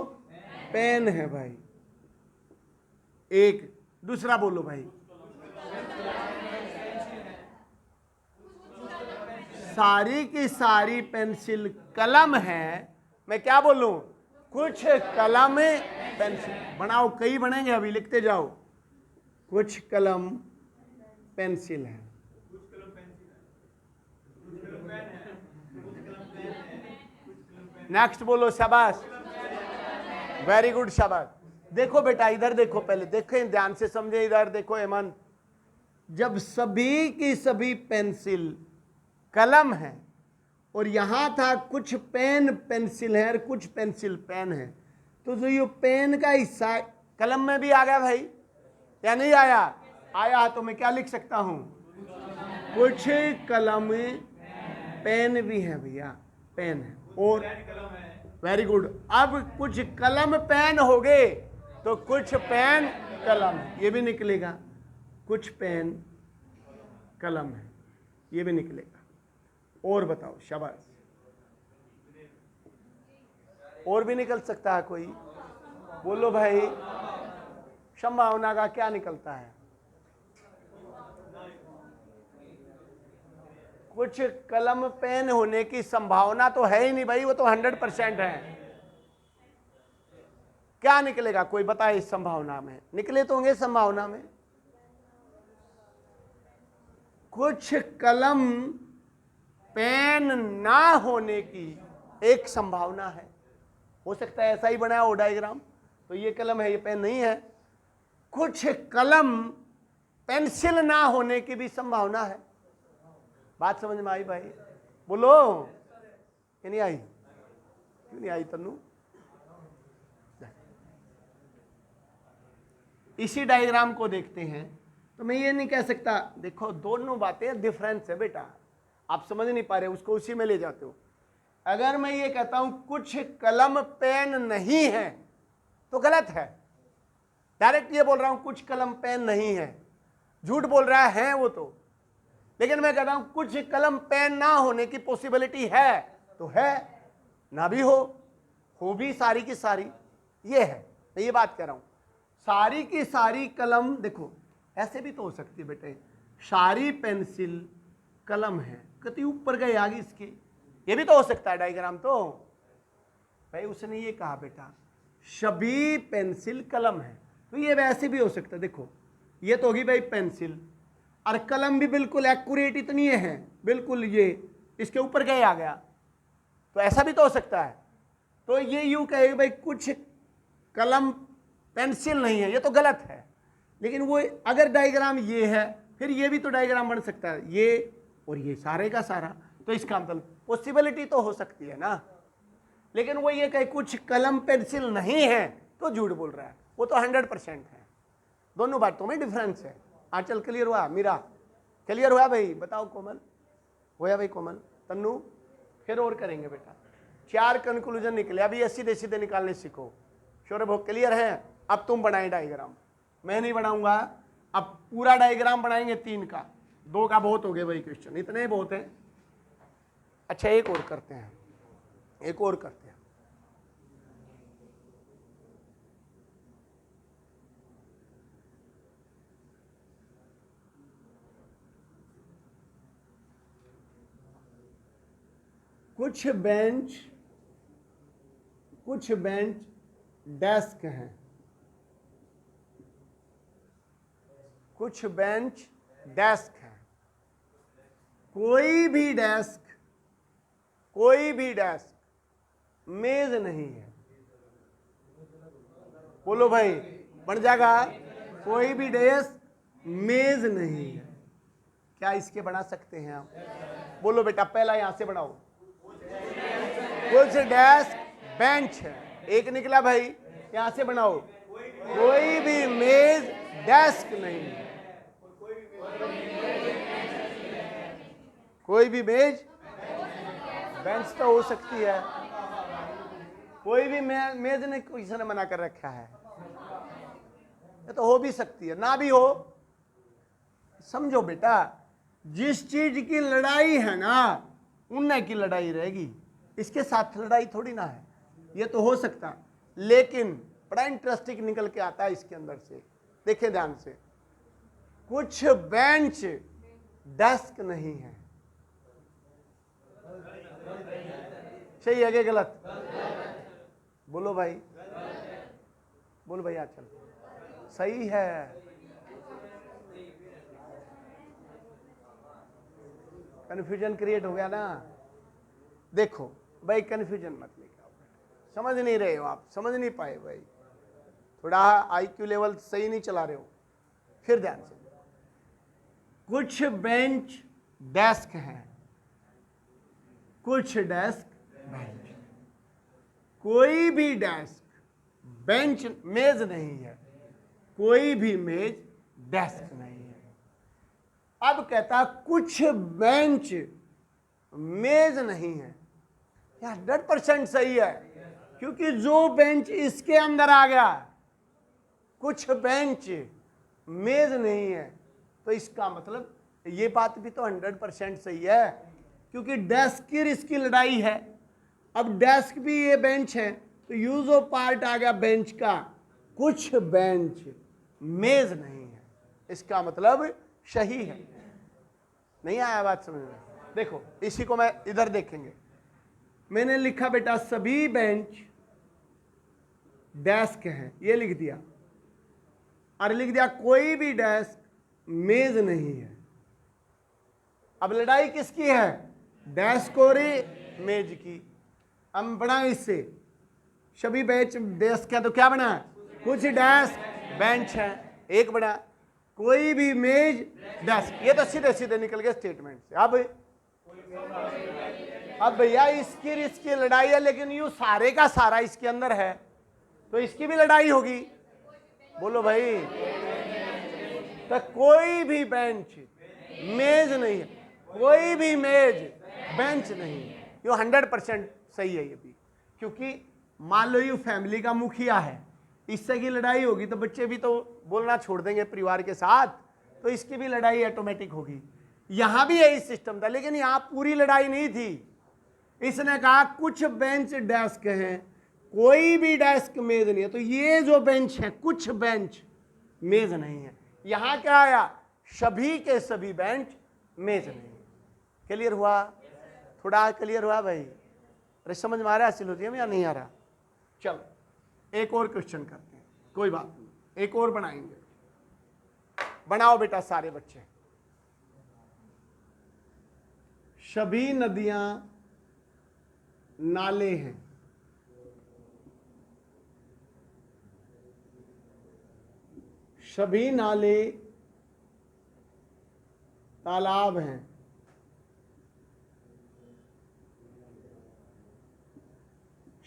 A: पेन है भाई, एक। दूसरा बोलो भाई, सारी की सारी पेंसिल कलम है। मैं क्या बोलूं? कुछ कलम पेंसिल। बनाओ, कई बनेंगे अभी, लिखते जाओ। कुछ कलम पेंसिल है। नेक्स्ट बोलो, शाबाश, वेरी गुड, शाबाश। देखो बेटा, इधर देखो, पहले देखें, ध्यान से समझे, इधर देखो हेमंत। जब सभी की सभी पेंसिल कलम है, और यहां था कुछ पेन पेंसिल है और कुछ पेंसिल पेन है, तो जो ये पेन का हिस्सा कलम में भी आ गया भाई, या नहीं आया? आया। तो मैं क्या लिख सकता हूं? कुछ कलम पेन भी है भैया, पेन है, और वेरी गुड। अब कुछ कलम पेन हो गए, तो कुछ पेन कलम है, ये भी निकलेगा। कुछ पेन कलम है, ये भी निकलेगा। और बताओ, शाबाश। और भी निकल सकता है कोई? बोलो भाई, संभावना का क्या निकलता है? कुछ कलम पेन होने की संभावना तो है ही नहीं भाई, वो तो 100% है। क्या निकलेगा कोई बताए? इस संभावना में निकले तो होंगे, संभावना में कुछ कलम पेन ना होने की एक संभावना है। हो सकता है ऐसा ही बना हो डायग्राम, तो ये कलम है, ये पेन नहीं है। कुछ कलम पेंसिल ना होने की भी संभावना है। बात समझ में आई भाई? बोलो, ये नहीं आई? क्यों नहीं आई तन्नू? इसी डायग्राम को देखते हैं तो मैं ये नहीं कह सकता, देखो दोनों बातें डिफरेंस है बेटा, आप समझ नहीं पा रहे, उसको उसी में ले जाते हो। अगर मैं ये कहता हूं कुछ कलम पेन नहीं है तो गलत है, डायरेक्ट ये बोल रहा हूं कुछ कलम पेन नहीं है, झूठ बोल रहा है वो तो। लेकिन मैं कहता हूं कुछ कलम पेन ना होने की पॉसिबिलिटी है तो है, ना भी हो भी सारी की सारी, ये है, मैं ये बात कह रहा हूं। सारी की सारी कलम, देखो ऐसे भी तो हो सकती है बेटे, सारी पेंसिल कलम है, कति ऊपर गए आगे इसके, ये भी तो हो सकता है डायग्राम तो। भाई उसने ये कहा बेटा सभी पेंसिल कलम है, तो ये वैसे भी हो सकता है। देखो ये तो होगी भाई पेंसिल, और कलम भी बिल्कुल एक्यूरेट इतनी है, बिल्कुल ये इसके ऊपर गए आ गया, तो ऐसा भी तो हो सकता है। तो ये यूं कहेगा भाई कुछ कलम पेंसिल नहीं है, ये तो गलत है। लेकिन वो अगर डायग्राम ये है, फिर ये भी तो डायग्राम बन सकता है, ये और ये सारे का सारा, तो इसका मतलब पॉसिबिलिटी तो हो सकती है ना। लेकिन वो ये कहे कुछ कलम पेंसिल नहीं है तो झूठ बोल रहा है, वो तो 100% है। दोनों बातों में डिफरेंस है। आंचल क्लियर हुआ? मीरा क्लियर हुआ भाई? बताओ कोमल, होया भाई कोमल, तन्नू? फिर और करेंगे बेटा, 4 कंक्लूजन निकले, अभी ये सीधे सीधे निकालने सीखो। शौरभ हो क्लियर है? अब तुम बनाए डायग्राम, मैं नहीं बनाऊंगा, अब पूरा डायग्राम बनाएंगे 3 का, 2 का बहुत हो गए भाई क्वेश्चन, इतने ही बहुत है। अच्छा एक और करते हैं, एक और करते हैं। कुछ बेंच डेस्क हैं, कुछ बेंच डेस्क हैं, कोई भी डेस्क मेज नहीं है। बोलो भाई, बन जाएगा? कोई भी डेस्क मेज नहीं है, क्या इसके बना सकते हैं आप? बोलो बेटा, पहला यहां से बनाओ। कुछ डेस्क बेंच है, एक निकला भाई, यहां से बनाओ। कोई भी मेज डेस्क नहीं है, कोई भी मेज बेंच तो हो सकती है, कोई भी मेज ने किसी ने मना कर रखा है, ये तो हो भी सकती है, ना भी हो। समझो बेटा, जिस चीज की लड़ाई है ना उनने की लड़ाई रहेगी, इसके साथ लड़ाई थोड़ी ना है। ये तो हो सकता, लेकिन बड़ा इंटरेस्टिंग निकल के आता है इसके अंदर से। देखें ध्यान से, कुछ बेंच डेस्क नहीं है, सही है कि गलत? बोलो भाई, बोलो भाई, आचल सही है। कन्फ्यूजन क्रिएट हो गया ना? देखो भाई, कन्फ्यूजन मत लेके आओ, समझ नहीं रहे हो आप, समझ नहीं पाए भाई, थोड़ा आईक्यू लेवल सही नहीं चला रहे हो। फिर ध्यान से, कुछ बेंच डेस्क हैं, कुछ डेस्क बेंच, कोई भी डेस्क बेंच मेज नहीं है, कोई भी मेज डेस्क नहीं है। अब कहता कुछ बेंच मेज नहीं है, यह 100% सही है, क्योंकि जो बेंच इसके अंदर आ गया, कुछ बेंच मेज नहीं है, तो इसका मतलब ये बात भी तो 100% सही है, क्योंकि डेस्क की इसकी लड़ाई है। अब डेस्क भी ये बेंच है, तो यूज ऑफ पार्ट आ गया बेंच का, कुछ बेंच मेज नहीं है, इसका मतलब सही है। नहीं आया बात समझ में? देखो इसी को मैं इधर देखेंगे, मैंने लिखा बेटा सभी बेंच डेस्क हैं, ये लिख दिया, और लिख दिया कोई भी डेस्क मेज नहीं है। अब लड़ाई किसकी है? डेस्क और मेज की। हम बना इससे सभी बेंच डेस्क है, तो क्या बना? कुछ डेस्क बेंच है, एक बना, कोई भी मेज डेस्क, ये तो सीधे सीधे निकल गए स्टेटमेंट से। अब अब भैया इसकी लड़ाई है, लेकिन यू सारे का सारा इसके अंदर है, तो इसकी भी लड़ाई होगी। बोलो भाई, तो कोई भी बेंच मेज नहीं है, कोई भी मेज बेंच नहीं है। यो 100% सही है ये भी, क्योंकि मान लो यू फैमिली का मुखिया है, इससे की लड़ाई होगी तो बच्चे भी तो बोलना छोड़ देंगे परिवार के साथ, तो इसकी भी लड़ाई ऑटोमेटिक होगी। यहां भी यही सिस्टम था, लेकिन यहां पूरी लड़ाई नहीं थी। इसने कहा कुछ बेंच डेस्क हैं, कोई भी डेस्क मेज नहीं है, तो ये जो बेंच है कुछ बेंच मेज नहीं है। यहां क्या आया, सभी के सभी बेंच मेज नहीं है। क्लियर हुआ? थोड़ा क्लियर हुआ भाई? अरे समझ में आ रहा है सिलोजियम या नहीं आ रहा? चलो एक और क्वेश्चन करते हैं, कोई बात नहीं, एक और बनाएंगे। बनाओ बेटा सारे बच्चे। सभी नदियां नाले हैं, सभी नाले तालाब हैं,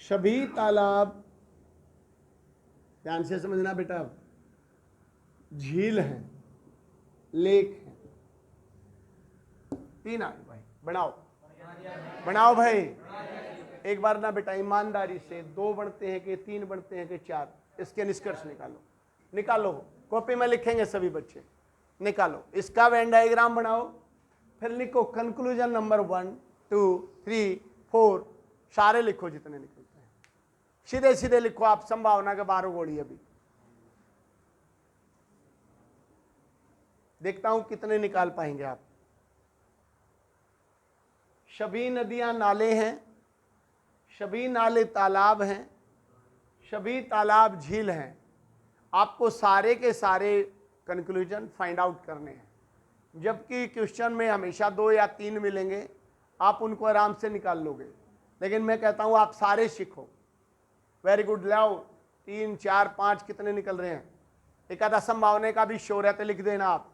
A: सभी तालाब, ध्यान से समझना बेटा, झील है, लेक है। तीन आ भाई, बनाओ बनाओ भाई। एक बार ना बेटा ईमानदारी से, दो बनते हैं कि तीन बनते हैं कि चार, इसके निष्कर्ष निकालो। निकालो, कॉपी में लिखेंगे सभी बच्चे, निकालो। इसका वेन डायग्राम बनाओ, फिर लिखो कंक्लूजन नंबर 1 2 3 4, सारे लिखो जितने निकलते हैं, सीधे सीधे लिखो आप, संभावना के 12 गोली। अभी देखता हूं कितने निकाल पाएंगे आप। सभी नदियां नाले हैं, सभी नाले तालाब हैं, सभी तालाब झील हैं। आपको सारे के सारे कंक्लूजन फाइंड आउट करने हैं, जबकि क्वेश्चन में हमेशा 2 या 3 मिलेंगे, आप उनको आराम से निकाल लोगे। लेकिन मैं कहता हूं आप सारे सीखो। वेरी गुड, लाओ 3 4 5 कितने निकल रहे हैं? एक आधा संभावना का भी शोर है तो लिख देना आप।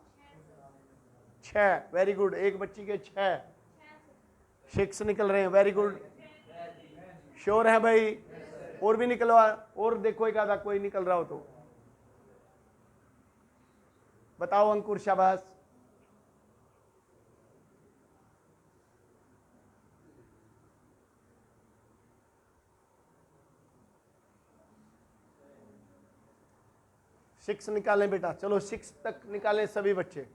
A: 6, वेरी गुड। एक बच्ची के 6 निकल रहे हैं, वेरी गुड, श्योर है भाई। और भी निकलवा, और देखो एक आधा कोई निकल रहा हो तो बताओ। अंकुर शाबाश। सिक्स निकालें बेटा, चलो 6 तक निकालें सभी बच्चे।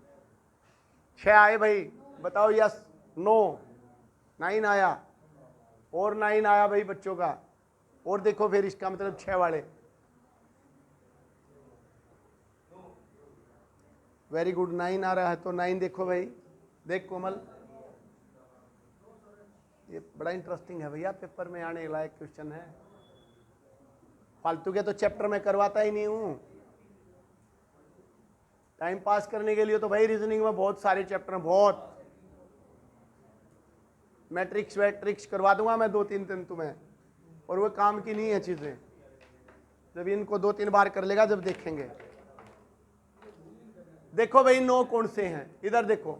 A: 6 आए भाई, बताओ यस नो। 9 आया, और 9 आया भाई बच्चों का। और देखो फिर इसका मतलब 6 वाले, वेरी गुड। 9 आ रहा है तो 9 देखो भाई, देख कोमल, ये बड़ा इंटरेस्टिंग है भैया, पेपर में आने लायक क्वेश्चन है। फालतू के तो चैप्टर में करवाता ही नहीं हूं, टाइम पास करने के लिए तो भाई रीजनिंग में बहुत सारे चैप्टर हैं, बहुत। मैट्रिक्स वैट्रिक्स करवा दूंगा मैं 2-3 दिन तुम्हें, और वो काम की नहीं है चीजें। जब इनको 2-3 बार कर लेगा जब देखेंगे। देखो भाई 9 कौन से हैं, इधर देखो।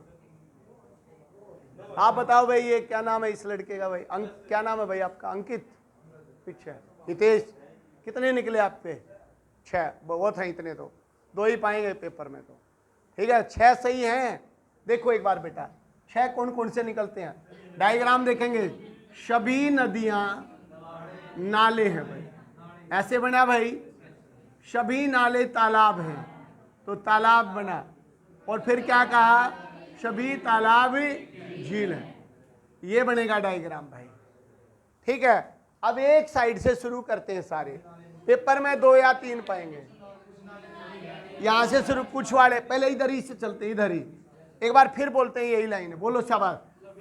A: आप बताओ भाई ये क्या नाम है इस लड़के का भाई? क्या नाम है भाई आपका? अंकित, पीछे हितेश। कितने निकले आप पे? 6, बहुत है इतने तो, 2 ही पाएंगे पेपर में तो, ठीक है। 6 सही हैं। देखो एक बार बेटा, 6 कौन कौन से निकलते हैं, डायग्राम देखेंगे। सभी नदियां नाले हैं भाई, ऐसे बना भाई। सभी नाले तालाब हैं, तो तालाब बना। और फिर क्या कहा, सभी तालाब झील है, ये बनेगा डायग्राम भाई, ठीक है। अब एक साइड से शुरू करते हैं सारे, पेपर में 2 या 3 पाएंगे। यहां से शुरू, कुछ वाले पहले इधर ही से चलते हैं, इधर ही एक बार फिर बोलते हैं यही लाइन है, बोलो शाबाश।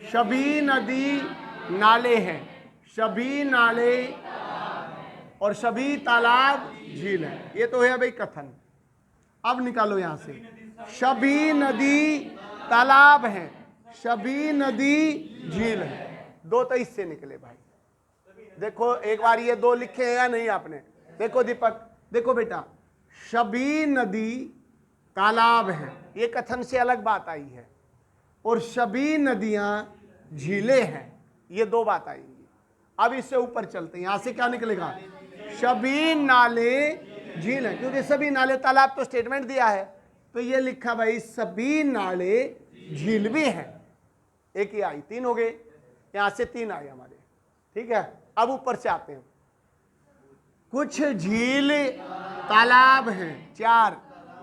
A: सभी नदी नाले हैं, सभी नाले और सभी तालाब झील है, ये तो है भाई कथन। अब निकालो यहां से, सभी नदी तालाब हैं, सभी नदी झील है। 2 तो इससे निकले भाई। देखो एक बार ये 2 लिखे हैं या नहीं आपने? देखो दीपक, देखो बेटा, सभी नदी तालाब हैं, ये कथन से अलग बात आई है, और सभी नदियां झीलें हैं। ये दो बात आएंगी। अब इससे ऊपर चलते हैं, यहां से क्या निकलेगा, सभी नाले झील हैं, क्योंकि सभी नाले तालाब तो स्टेटमेंट दिया है, तो ये लिखा भाई सभी नाले झील भी हैं। एक ही आई, तीन हो गए, यहां से तीन आए हमारे, ठीक है। अब ऊपर से आते हैं, कुछ झील तालाब हैं, चार,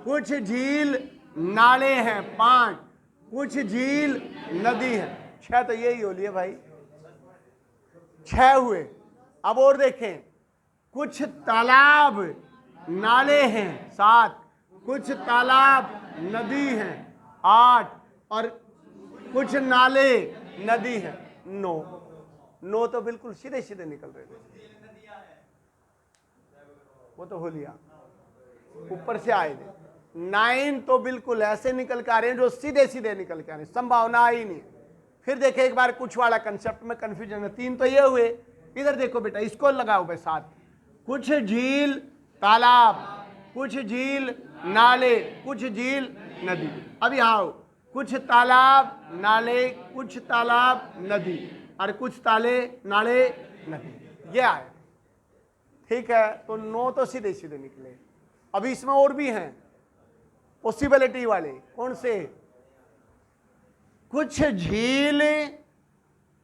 A: कुछ झील नाले हैं, पांच, कुछ झील नदी है, छह। तो यही हो लिए भाई, छह हुए। अब और देखें, कुछ तालाब नाले हैं, सात, कुछ तालाब नदी हैं, आठ, और कुछ नाले नदी हैं, नौ। नौ तो बिल्कुल सीधे सीधे निकल रहे थे, वो तो हो लिया, ऊपर से आए थे। 9 तो बिल्कुल ऐसे निकल के आ रहे हैं जो सीधे सीधे निकल के आ रहे हैं, संभावना ही नहीं। फिर देखे एक बार कुछ वाला कंसेप्ट में कंफ्यूजन है। 3 तो ये हुए, इधर देखो बेटा, इसको लगाओ भाई साथ, कुछ झील तालाब, कुछ झील नाले, कुछ झील नदी। अब यहाँ आओ, कुछ तालाब नाले, कुछ तालाब नदी, और कुछ ताले नाले नदी, ये आए, ठीक है। तो 9 तो सीधे सीधे निकले। अभी इसमें और भी हैं पॉसिबिलिटी वाले, कौन से, कुछ झील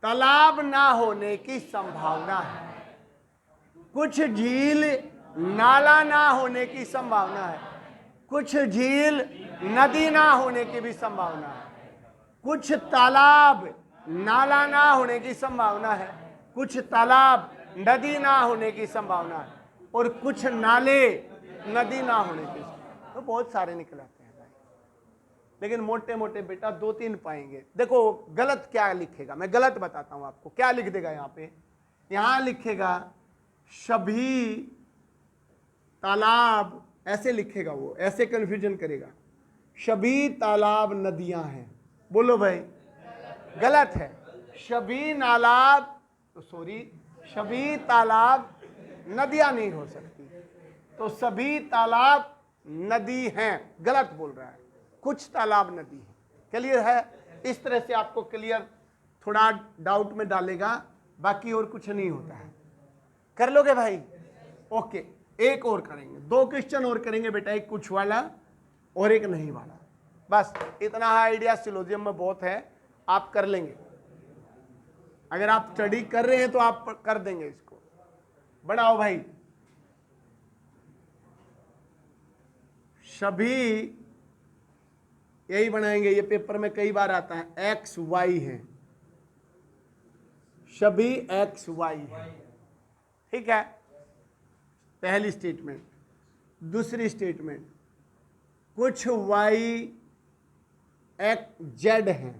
A: तालाब ना होने की संभावना है, कुछ झील नाला ना होने की संभावना है, कुछ झील नदी ना होने की भी संभावना है, कुछ तालाब नाला ना होने की संभावना है, कुछ तालाब नदी ना होने की संभावना है, और कुछ नाले नदी ना होने की। तो बहुत सारे निकल आते हैं भाई, लेकिन मोटे मोटे बेटा 2-3 पाएंगे। देखो गलत क्या लिखेगा, मैं गलत बताता हूं आपको। क्या लिख देगा यहाँ पे, यहां लिखेगा सभी तालाब, ऐसे लिखेगा वो, ऐसे कंफ्यूजन करेगा, सभी तालाब नदियां हैं। बोलो भाई, गलत है। सभी नालाब, सॉरी, सभी तालाब नदियां नहीं हो सकती, तो सभी तालाब नदी हैं, गलत बोल रहा है। कुछ तालाब नदी है, क्लियर है। इस तरह से आपको क्लियर, थोड़ा डाउट में डालेगा, बाकी और कुछ नहीं होता है। कर लोगे भाई, ओके। एक और करेंगे, 2 क्वेश्चन और करेंगे बेटा, एक कुछ वाला और एक नहीं वाला, बस इतना आइडिया सिलोजियम में बहुत है, आप कर लेंगे। अगर आप स्टडी कर रहे हैं तो आप कर देंगे इसको। बढ़ाओ भाई, सभी यही बनाएंगे, ये पेपर में कई बार आता है, एक्स वाई है, सभी एक्स वाई है, ठीक है। पहली स्टेटमेंट। दूसरी स्टेटमेंट, कुछ वाई एक्स जेड है,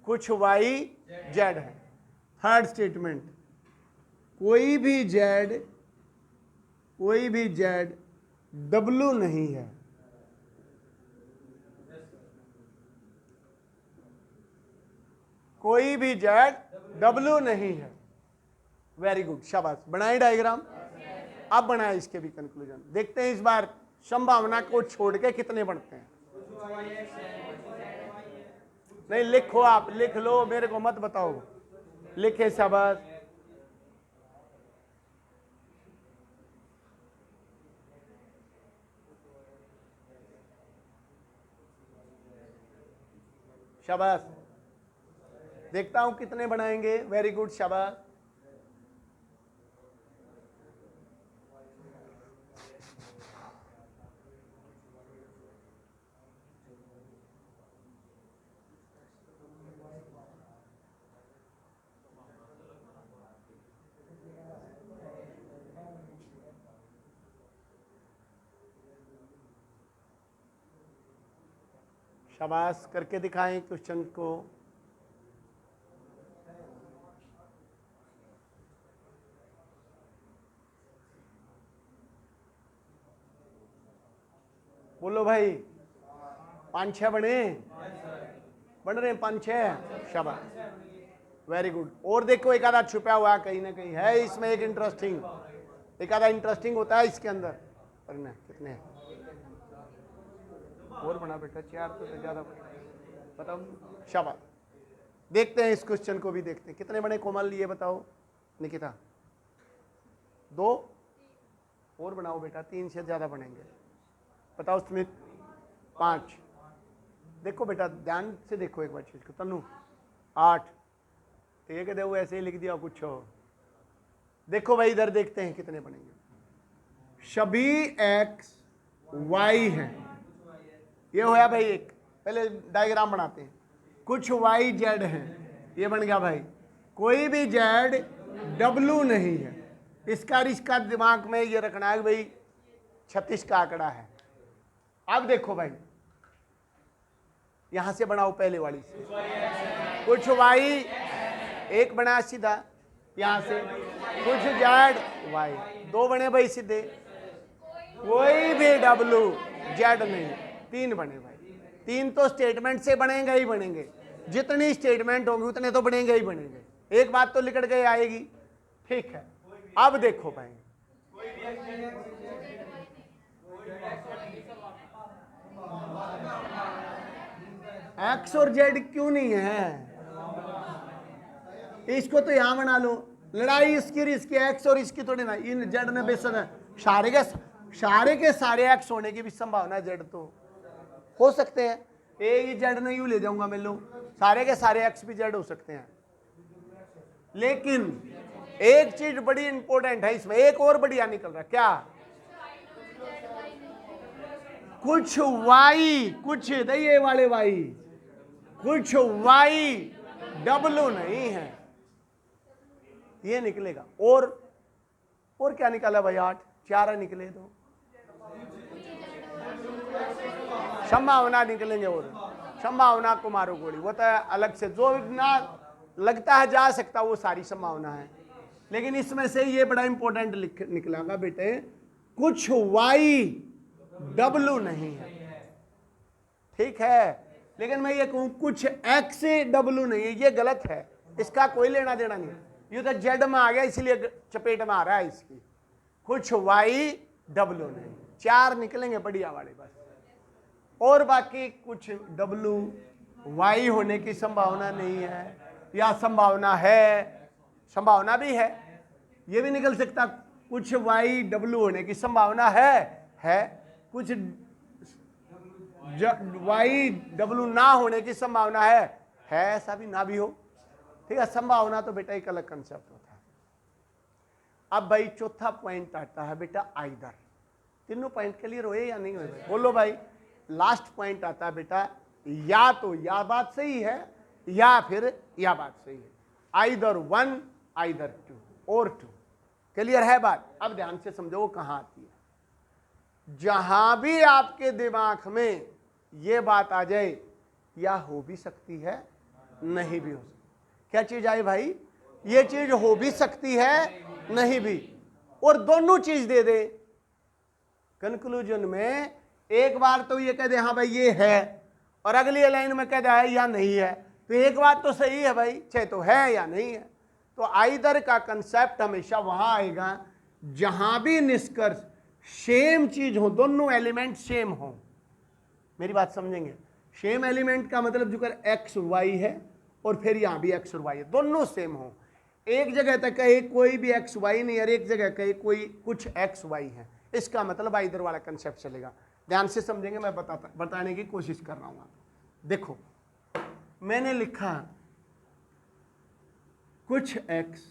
A: कुछ वाई जेड है। थर्ड स्टेटमेंट, कोई भी जेड डब्लू नहीं है, कोई भी जेड डब्लू नहीं है। वेरी गुड, शाबाश। बनाए डायग्राम, अब बनाए इसके भी कंक्लूजन। देखते हैं इस बार संभावना को छोड़ के कितने बनते हैं। नहीं लिखो, आप लिख लो, मेरे को मत बताओ, लिखे, शाबाश। शाबाश, देखता हूं कितने बनाएंगे। वेरी गुड, शाबाश। शाबाश, करके दिखाएं क्वेश्चन को। बोलो भाई, 5-6 बन रहे हैं 5-6, शाबाश, वेरी गुड। और देखो एक आधा छुपा हुआ कहीं ना कहीं है इसमें, एक इंटरेस्टिंग, एक आधा इंटरेस्टिंग होता है इसके अंदर। करना कितने हैं और बना बेटा, 4 तो ज्यादा बताओ, शाबाश। देखते हैं इस क्वेश्चन को भी देखते हैं। कितने बने कोमल, ये बताओ निकिता? 2 और बनाओ बेटा, 3 से ज्यादा बनेंगे। बताओ स्मिथ? 5। देखो बेटा ध्यान से देखो एक बार चीज को। तनु 8। ये कहते वो ऐसे ही लिख दिया कुछ हो। देखो भाई इधर देखते हैं कितने बनेंगे। सभी एक्स वाई है, ये होया भाई एक। पहले डायग्राम बनाते हैं। कुछ वाई जेड है, ये बन गया भाई। कोई भी जेड डब्लू नहीं है। इसका दिमाग में ये रखना है भाई 36 का आंकड़ा है। अब देखो भाई यहां से बनाओ पहले वाली से। कुछ वाई एक बना सीधा यहां से, कुछ जेड वाई 2 बने भाई सीधे। कोई भी डब्लू जेड नहीं, 3 बने भाई। 3 तो स्टेटमेंट से बनेंगे ही बनेंगे, जितनी स्टेटमेंट होंगी उतने तो बनेंगे ही बनेंगे। एक बात तो निकल गई आएगी, ठीक है। अब देखो भाई एक्स और जेड क्यों नहीं है? इसको तो यहां बना लो। लड़ाई इसकी एक्स और इसकी थोड़ी ना, इन जेड ने बेसन सारे के सारे एक्स होने की भी संभावना जेड तो हो सकते हैं। ये जेड ने यूं ले जाऊंगा मैं लो, सारे के सारे एक्स भी जेड हो सकते हैं। लेकिन एक चीज बड़ी इंपॉर्टेंट है इसमें, एक और बढ़िया निकल रहा है। क्या? कुछ वाई, कुछ ये वाले वाई, कुछ वाई डब्लू नहीं है, ये निकलेगा। और क्या निकाला भाई? 8। 4 निकले तो संभावना निकलेंगे। और संभावना को मारो गोली, वो तो अलग से जो ना लगता है जा सकता वो सारी संभावना है। लेकिन इसमें से ये बड़ा इंपॉर्टेंट निकलेगा बेटे, कुछ वाई डब्लू नहीं है, ठीक है। लेकिन मैं ये कहूं कुछ एक्स डब्लू नहीं है, ये गलत है। इसका कोई लेना देना नहीं। ये तो जेड में आ गया इसलिए चपेट में आ रहा है इसकी। कुछ वाई डब्लू नहीं, 4 निकलेंगे बढ़िया वाले बस। और बाकी कुछ डब्लू वाई होने की संभावना नहीं है, या संभावना है, संभावना भी है, ये भी निकल सकता। कुछ वाई डब्लू होने की संभावना है। कुछ वाई डब्लू ना होने की संभावना है, ऐसा भी ना भी हो, ठीक है। संभावना तो बेटा एक अलग कंसेप्ट होता है। अब भाई चौथा पॉइंट आता है बेटा आइदर। तीनों पॉइंट के लिए रोए या नहीं रोए? बोलो भाई। लास्ट पॉइंट आता है बेटा, या तो या बात सही है या फिर या बात सही है। आइदर 1 आइदर 2 और 2। क्लियर है बात? अब ध्यान से समझो वो कहां आती है। जहां भी आपके दिमाग में ये बात आ जाए, या हो भी सकती है नहीं भी हो सकती। क्या चीज आई भाई? ये चीज हो भी सकती है नहीं भी, और दोनों चीज दे दे। कंक्लूजन में एक बार तो ये कह दे हाँ भाई ये है, और अगली लाइन में कह दे है या नहीं है, तो एक बात तो सही है भाई, चाहे तो है या नहीं है। तो आइदर का कंसेप्ट हमेशा वहां आएगा जहां भी निष्कर्ष सेम चीज हो, दोनों एलिमेंट सेम हो। मेरी बात समझेंगे? सेम एलिमेंट का मतलब जो कर एक्स वाई है, और फिर यहां भी एक्स और वाई है, दोनों सेम हो। एक जगह तक कहे कोई भी एक्स वाई नहीं, और एक जगह कहे कोई कुछ एक्स वाई है, इसका मतलब आइदर वाला कंसेप्ट चलेगा। ध्यान से समझेंगे, मैं बताने की कोशिश कर रहा हूं। देखो मैंने लिखा कुछ एक्स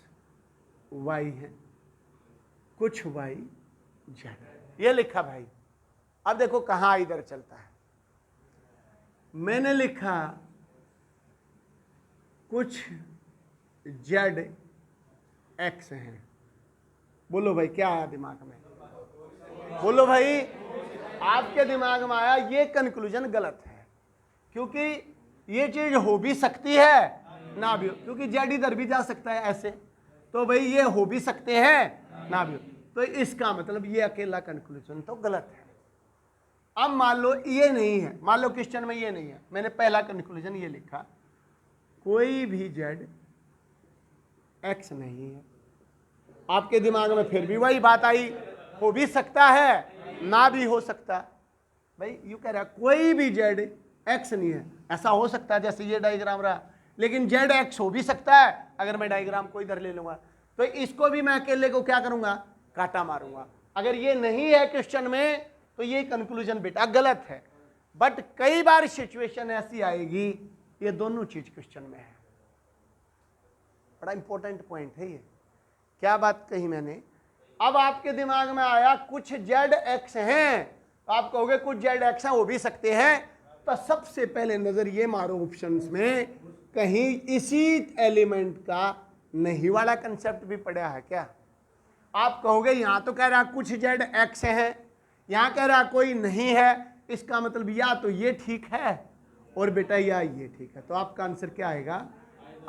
A: वाई है, कुछ वाई जेड, ये लिखा भाई। अब देखो कहां आइदर चलता है। मैंने लिखा कुछ जेड एक्स हैं। बोलो भाई क्या आया दिमाग में? बोलो भाई, आपके दिमाग में आया ये कंक्लूजन गलत है, क्योंकि ये चीज हो भी सकती है ना भी हो, क्योंकि जेड इधर भी जा सकता है ऐसे, तो भाई ये हो भी सकते हैं ना भी हो, तो इसका मतलब ये अकेला कंक्लूजन तो गलत है। अब मान लो ये नहीं है, मान लो क्वेश्चन में ये नहीं है, मैंने पहला कंक्लूजन ये लिखा कोई भी जेड एक्स नहीं है। आपके दिमाग में फिर भी वही बात आई, हो भी सकता है ना भी हो सकता। भाई यू कह रहा कोई भी जेड एक्स नहीं है, ऐसा हो सकता है जैसे ये डायग्राम रहा, लेकिन जेड एक्स हो भी सकता है अगर मैं डायग्राम को इधर ले लूंगा। तो इसको भी मैं अकेले को क्या करूंगा, काटा मारूंगा। अगर ये नहीं है क्वेश्चन में तो ये कंक्लूजन बेटा गलत है। बट कई बार सिचुएशन ऐसी आएगी ये दोनों चीज क्वेश्चन में है। बड़ा इंपॉर्टेंट पॉइंट है ये। क्या बात कही मैंने? अब आपके दिमाग में आया कुछ जेड एक्स हैं, तो आप कहोगे कुछ जेड एक्स हैं, हो भी सकते हैं। तो सबसे पहले नजर ये मारो ऑप्शंस में, कहीं इसी एलिमेंट का नहीं वाला कंसेप्ट भी पड़ा है क्या? आप कहोगे यहां तो कह रहा कुछ जेड एक्स है, यहां कह रहा कोई नहीं है, इसका मतलब या तो ये ठीक है और बेटा या ये ठीक है। तो आपका आंसर क्या आएगा?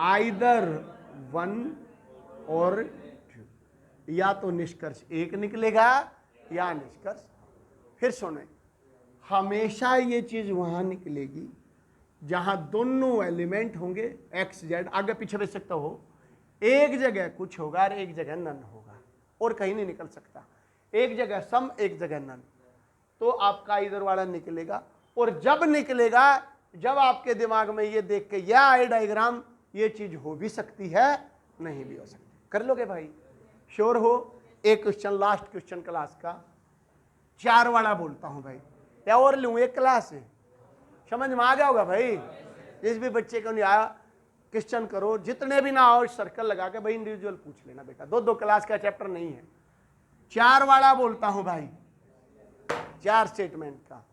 A: आइदर 1 और 2। या तो निष्कर्ष एक निकलेगा या निष्कर्ष। फिर सुने, हमेशा ये चीज वहां निकलेगी जहां दोनों एलिमेंट होंगे एक्स जेड, आगे पीछे बेच सकता हो, एक जगह कुछ होगा और एक जगह नन होगा, और कहीं नहीं निकल सकता। एक जगह सम, एक जगह नन। तो आपका इधर वाला निकलेगा। और जब निकलेगा, जब आपके दिमाग में ये देख के यह आए डायग्राम, ये चीज हो भी सकती है, नहीं भी हो सकती। कर लोगे भाई? श्योर हो? एक क्वेश्चन, लास्ट क्वेश्चन क्लास का, 4 वाला बोलता हूं भाई, या और लूं एक क्लास है, समझ में आ गया होगा भाई। जिस भी बच्चे को नहीं आया क्वेश्चन करो, जितने भी ना आओ सर्कल लगा के भाई इंडिविजुअल पूछ लेना बेटा, 2-2 क्लास का चैप्टर नहीं है। 4 वाला बोलता हूं भाई, 4 स्टेटमेंट का।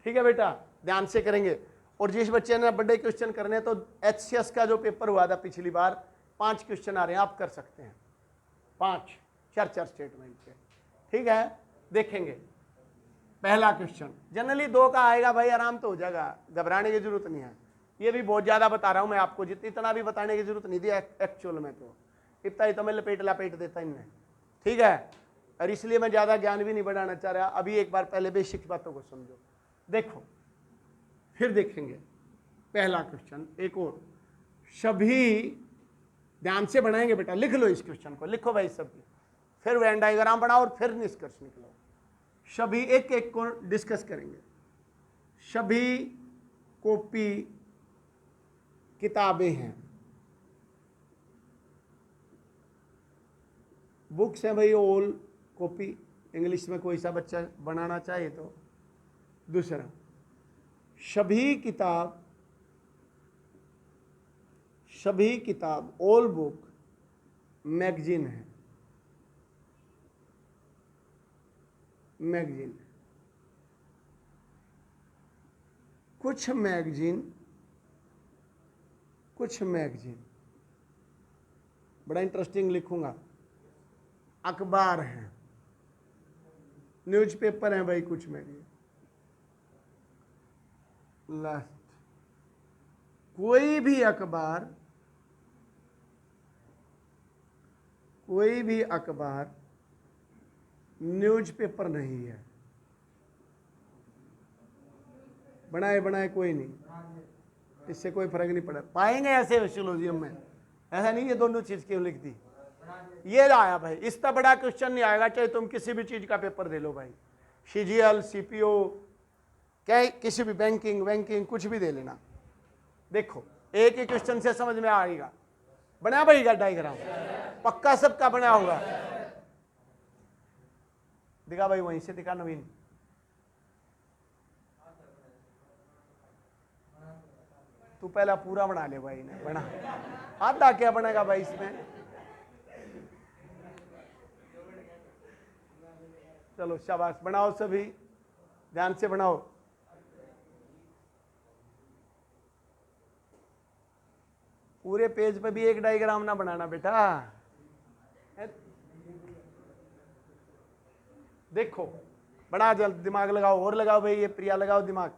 A: ठीक है बेटा, ध्यान से करेंगे। और जिस बच्चे ने बड़े क्वेश्चन करने, तो HCS का जो पेपर हुआ था पिछली बार, 5 क्वेश्चन आ रहे हैं, आप कर सकते हैं 5, 4 स्टेटमेंट के। ठीक है, देखेंगे। पहला क्वेश्चन जनरली 2 का आएगा भाई, आराम तो हो जाएगा, घबराने की जरूरत नहीं है। ये भी बहुत ज्यादा बता रहा हूं मैं आपको, इतना भी बताने की जरूरत नहीं थी एक्चुअल में, तो इतना ही तो मैं लपेट देता इनने। ठीक है, और इसलिए मैं ज्यादा ज्ञान भी नहीं बढ़ाना चाह रहा। अभी एक बार पहले बेसिक बातों को समझो। देखो, फिर देखेंगे पहला क्वेश्चन। एक और, सभी ध्यान से बनाएंगे बेटा, लिख लो इस क्वेश्चन को, लिखो भाई सभी, फिर वेन डायग्राम बनाओ और फिर निष्कर्ष निकलो। सभी एक एक को डिस्कस करेंगे। सभी कॉपी किताबें हैं, बुक्स हैं भाई, ऑल कॉपी। इंग्लिश में कोई सा बच्चा बनाना चाहे तो। दूसरा, सभी किताब ऑल बुक मैगजीन है, मैगजीन। कुछ मैगजीन, बड़ा इंटरेस्टिंग लिखूंगा। अखबार हैं, न्यूज़पेपर हैं भाई, कुछ मैगजीन। लास्ट, कोई भी अखबार न्यूज़पेपर नहीं है। बनाए कोई नहीं, इससे कोई फर्क नहीं पड़ा। पाएंगे ऐसे सिलोजियम में, ऐसा नहीं ये दोनों चीज क्यों लिख दी। ये आया भाई, इसका बड़ा क्वेश्चन नहीं आएगा, चाहे तुम किसी भी चीज का पेपर दे लो भाई, CGL, CPO, क्या किसी भी बैंकिंग कुछ भी दे लेना। देखो, एक ही क्वेश्चन से समझ में आएगा। बना भाई डायग्राम, पक्का सबका बना होगा। दिखा भाई, वहीं से दिखा नवीन। तू पहला पूरा बना ले भाई ने, बना। आधा क्या बनेगा भाई इसमें? चलो शाबाश, बनाओ सभी, ध्यान से बनाओ। पूरे पेज पे भी एक डायग्राम ना बनाना बेटा। देखो, बड़ा जल्द दिमाग लगाओ, और लगाओ भाई, ये प्रिया लगाओ दिमाग।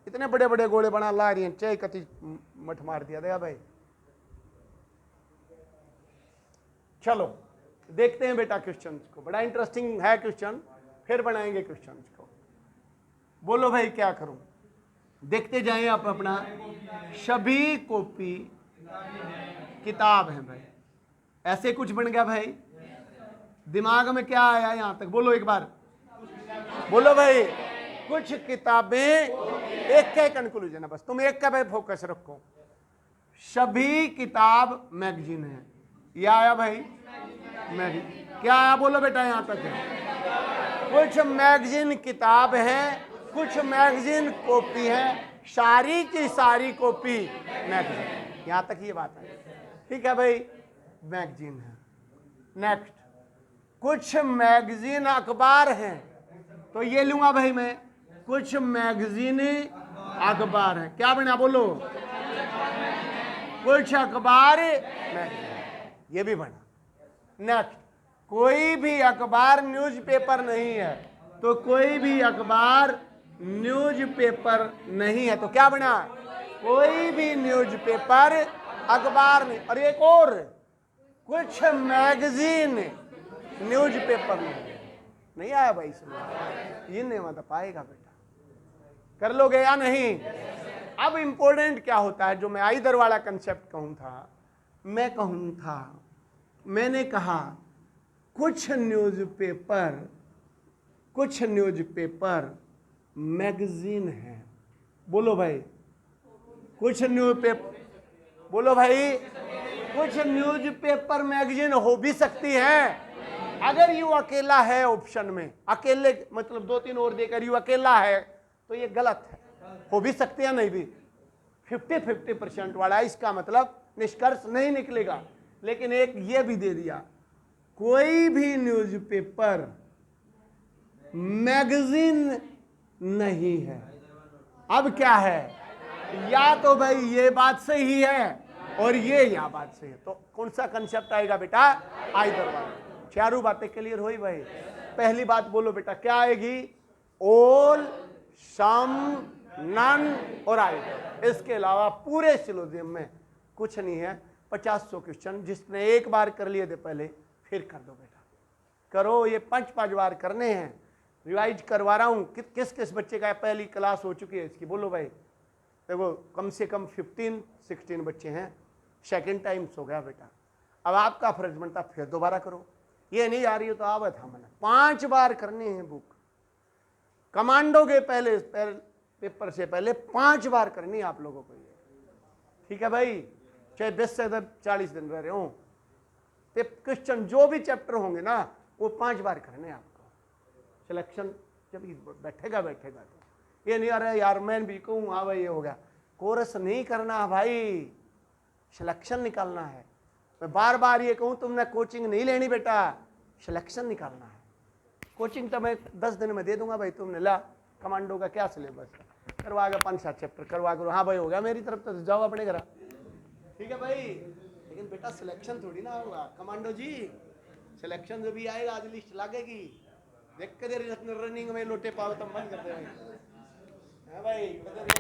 A: इतने बड़े बड़े गोले बना ला रही हैं, चाहे कति मठ मार दिया देगा भाई। चलो देखते हैं बेटा क्वेश्चन को, बड़ा इंटरेस्टिंग है क्वेश्चन, फिर बनाएंगे क्वेश्चन को। बोलो भाई क्या करूं? देखते जाएं आप अपना। सभी कॉपी किताब है भाई, ऐसे कुछ बन गया भाई। दिमाग में क्या आया यहां तक? बोलो एक बार, बोलो भाई। कुछ किताबें, एक का कंक्लूजन है बस, तुम एक का पे फोकस रखो। सभी किताब मैगजीन है। ये आया भाई मैगजीन, क्या आया बोलो बेटा, यहां तक है। कुछ मैगजीन किताब है, कुछ मैगजीन कॉपी है, सारी की सारी कॉपी मैगजीन। यहां तक ये बात है, ठीक है भाई, मैगजीन है। नेक्स्ट, कुछ मैगजीन अखबार हैं, तो ये लूंगा भाई मैं, कुछ मैगजीन अखबार है। क्या बना बोलो, कुछ अखबार मैगजीन, ये भी बना। नेक्स्ट, कोई भी अखबार न्यूज़पेपर नहीं है, तो कोई भी अखबार न्यूज़पेपर नहीं है, तो क्या बना, कोई भी न्यूज़पेपर अखबार नहीं। और एक और, कुछ मैगजीन न्यूज़पेपर नहीं आया भाई, इसमें ये नहीं मतलब पाएगा बेटा, कर लोगे या नहीं। अब इंपॉर्टेंट क्या होता है, जो मैं आइदर वाला कंसेप्ट कहूं था, मैंने कहा कुछ न्यूज़पेपर मैगजीन है। बोलो भाई, कुछ न्यूज़पेपर, बोलो भाई, कुछ न्यूज़पेपर मैगजीन हो भी सकती है। अगर यू अकेला है ऑप्शन में, अकेले मतलब 2-3 और देकर यू अकेला है, तो ये गलत है। हो भी सकते हैं, नहीं भी, 50-50% वाला, इसका मतलब निष्कर्ष नहीं निकलेगा। लेकिन एक ये भी दे दिया, कोई भी न्यूज़पेपर मैगजीन नहीं है। अब क्या है, या तो भाई ये बात सही है और ये या बात सही है, तो कौन सा कंसेप्ट आएगा बेटा, आइदर वाला। चारों बातें क्लियर हुई भाई। पहली बात बोलो बेटा, क्या आएगी, ऑल, सम, नन और आइदर। इसके अलावा पूरे सिलोजियम में कुछ नहीं है। 50-100 क्वेश्चन जिसने एक बार कर लिए थे पहले, फिर कर दो बेटा, करो। ये 5-5 बार करने हैं, रिवाइज करवा रहा हूं। किस किस बच्चे का पहली क्लास हो चुकी है इसकी, बोलो भाई। देखो कम से कम 15-16 बच्चे हैं, सेकंड टाइम्स हो गया बेटा। अब आपका फर्ज बनता फिर दोबारा करो, ये नहीं आ रही हो तो आवत हम 5 बार करनी है बुक। कमांडो के पहले पेपर से पहले 5 बार करनी है आप लोगों को ये, ठीक है भाई। चाहे 10 से 40 दिन रह रहे हो, क्वेश्चन जो भी चैप्टर होंगे ना, वो 5 बार करने आपको। सिलेक्शन जब बैठेगा तो ये नहीं आ रहा है यार, मैं भी कहूँ हाँ भाई ये हो गया। कोर्स नहीं करना भाई, सिलेक्शन निकालना है। मैं बार बार ये कहूँ, तुमने कोचिंग नहीं लेनी बेटा, सिलेक्शन निकालना है। कोचिंग तो मैं 10 दिन में दे दूंगा भाई, तुमने ला कमांडो का क्या सिलेबस करवा के 5-7 चैप्टर करवा करो, हाँ भाई हो गया मेरी तरफ तो जाओ अपने घर, ठीक है भाई। लेकिन बेटा सिलेक्शन थोड़ी ना होगा कमांडो जी, सिलेक्शन जो भी आएगा आज लिस्ट लागेगी, देख के रनिंग में लोटे पाओ तब बंद कर दे भाई, है भाई।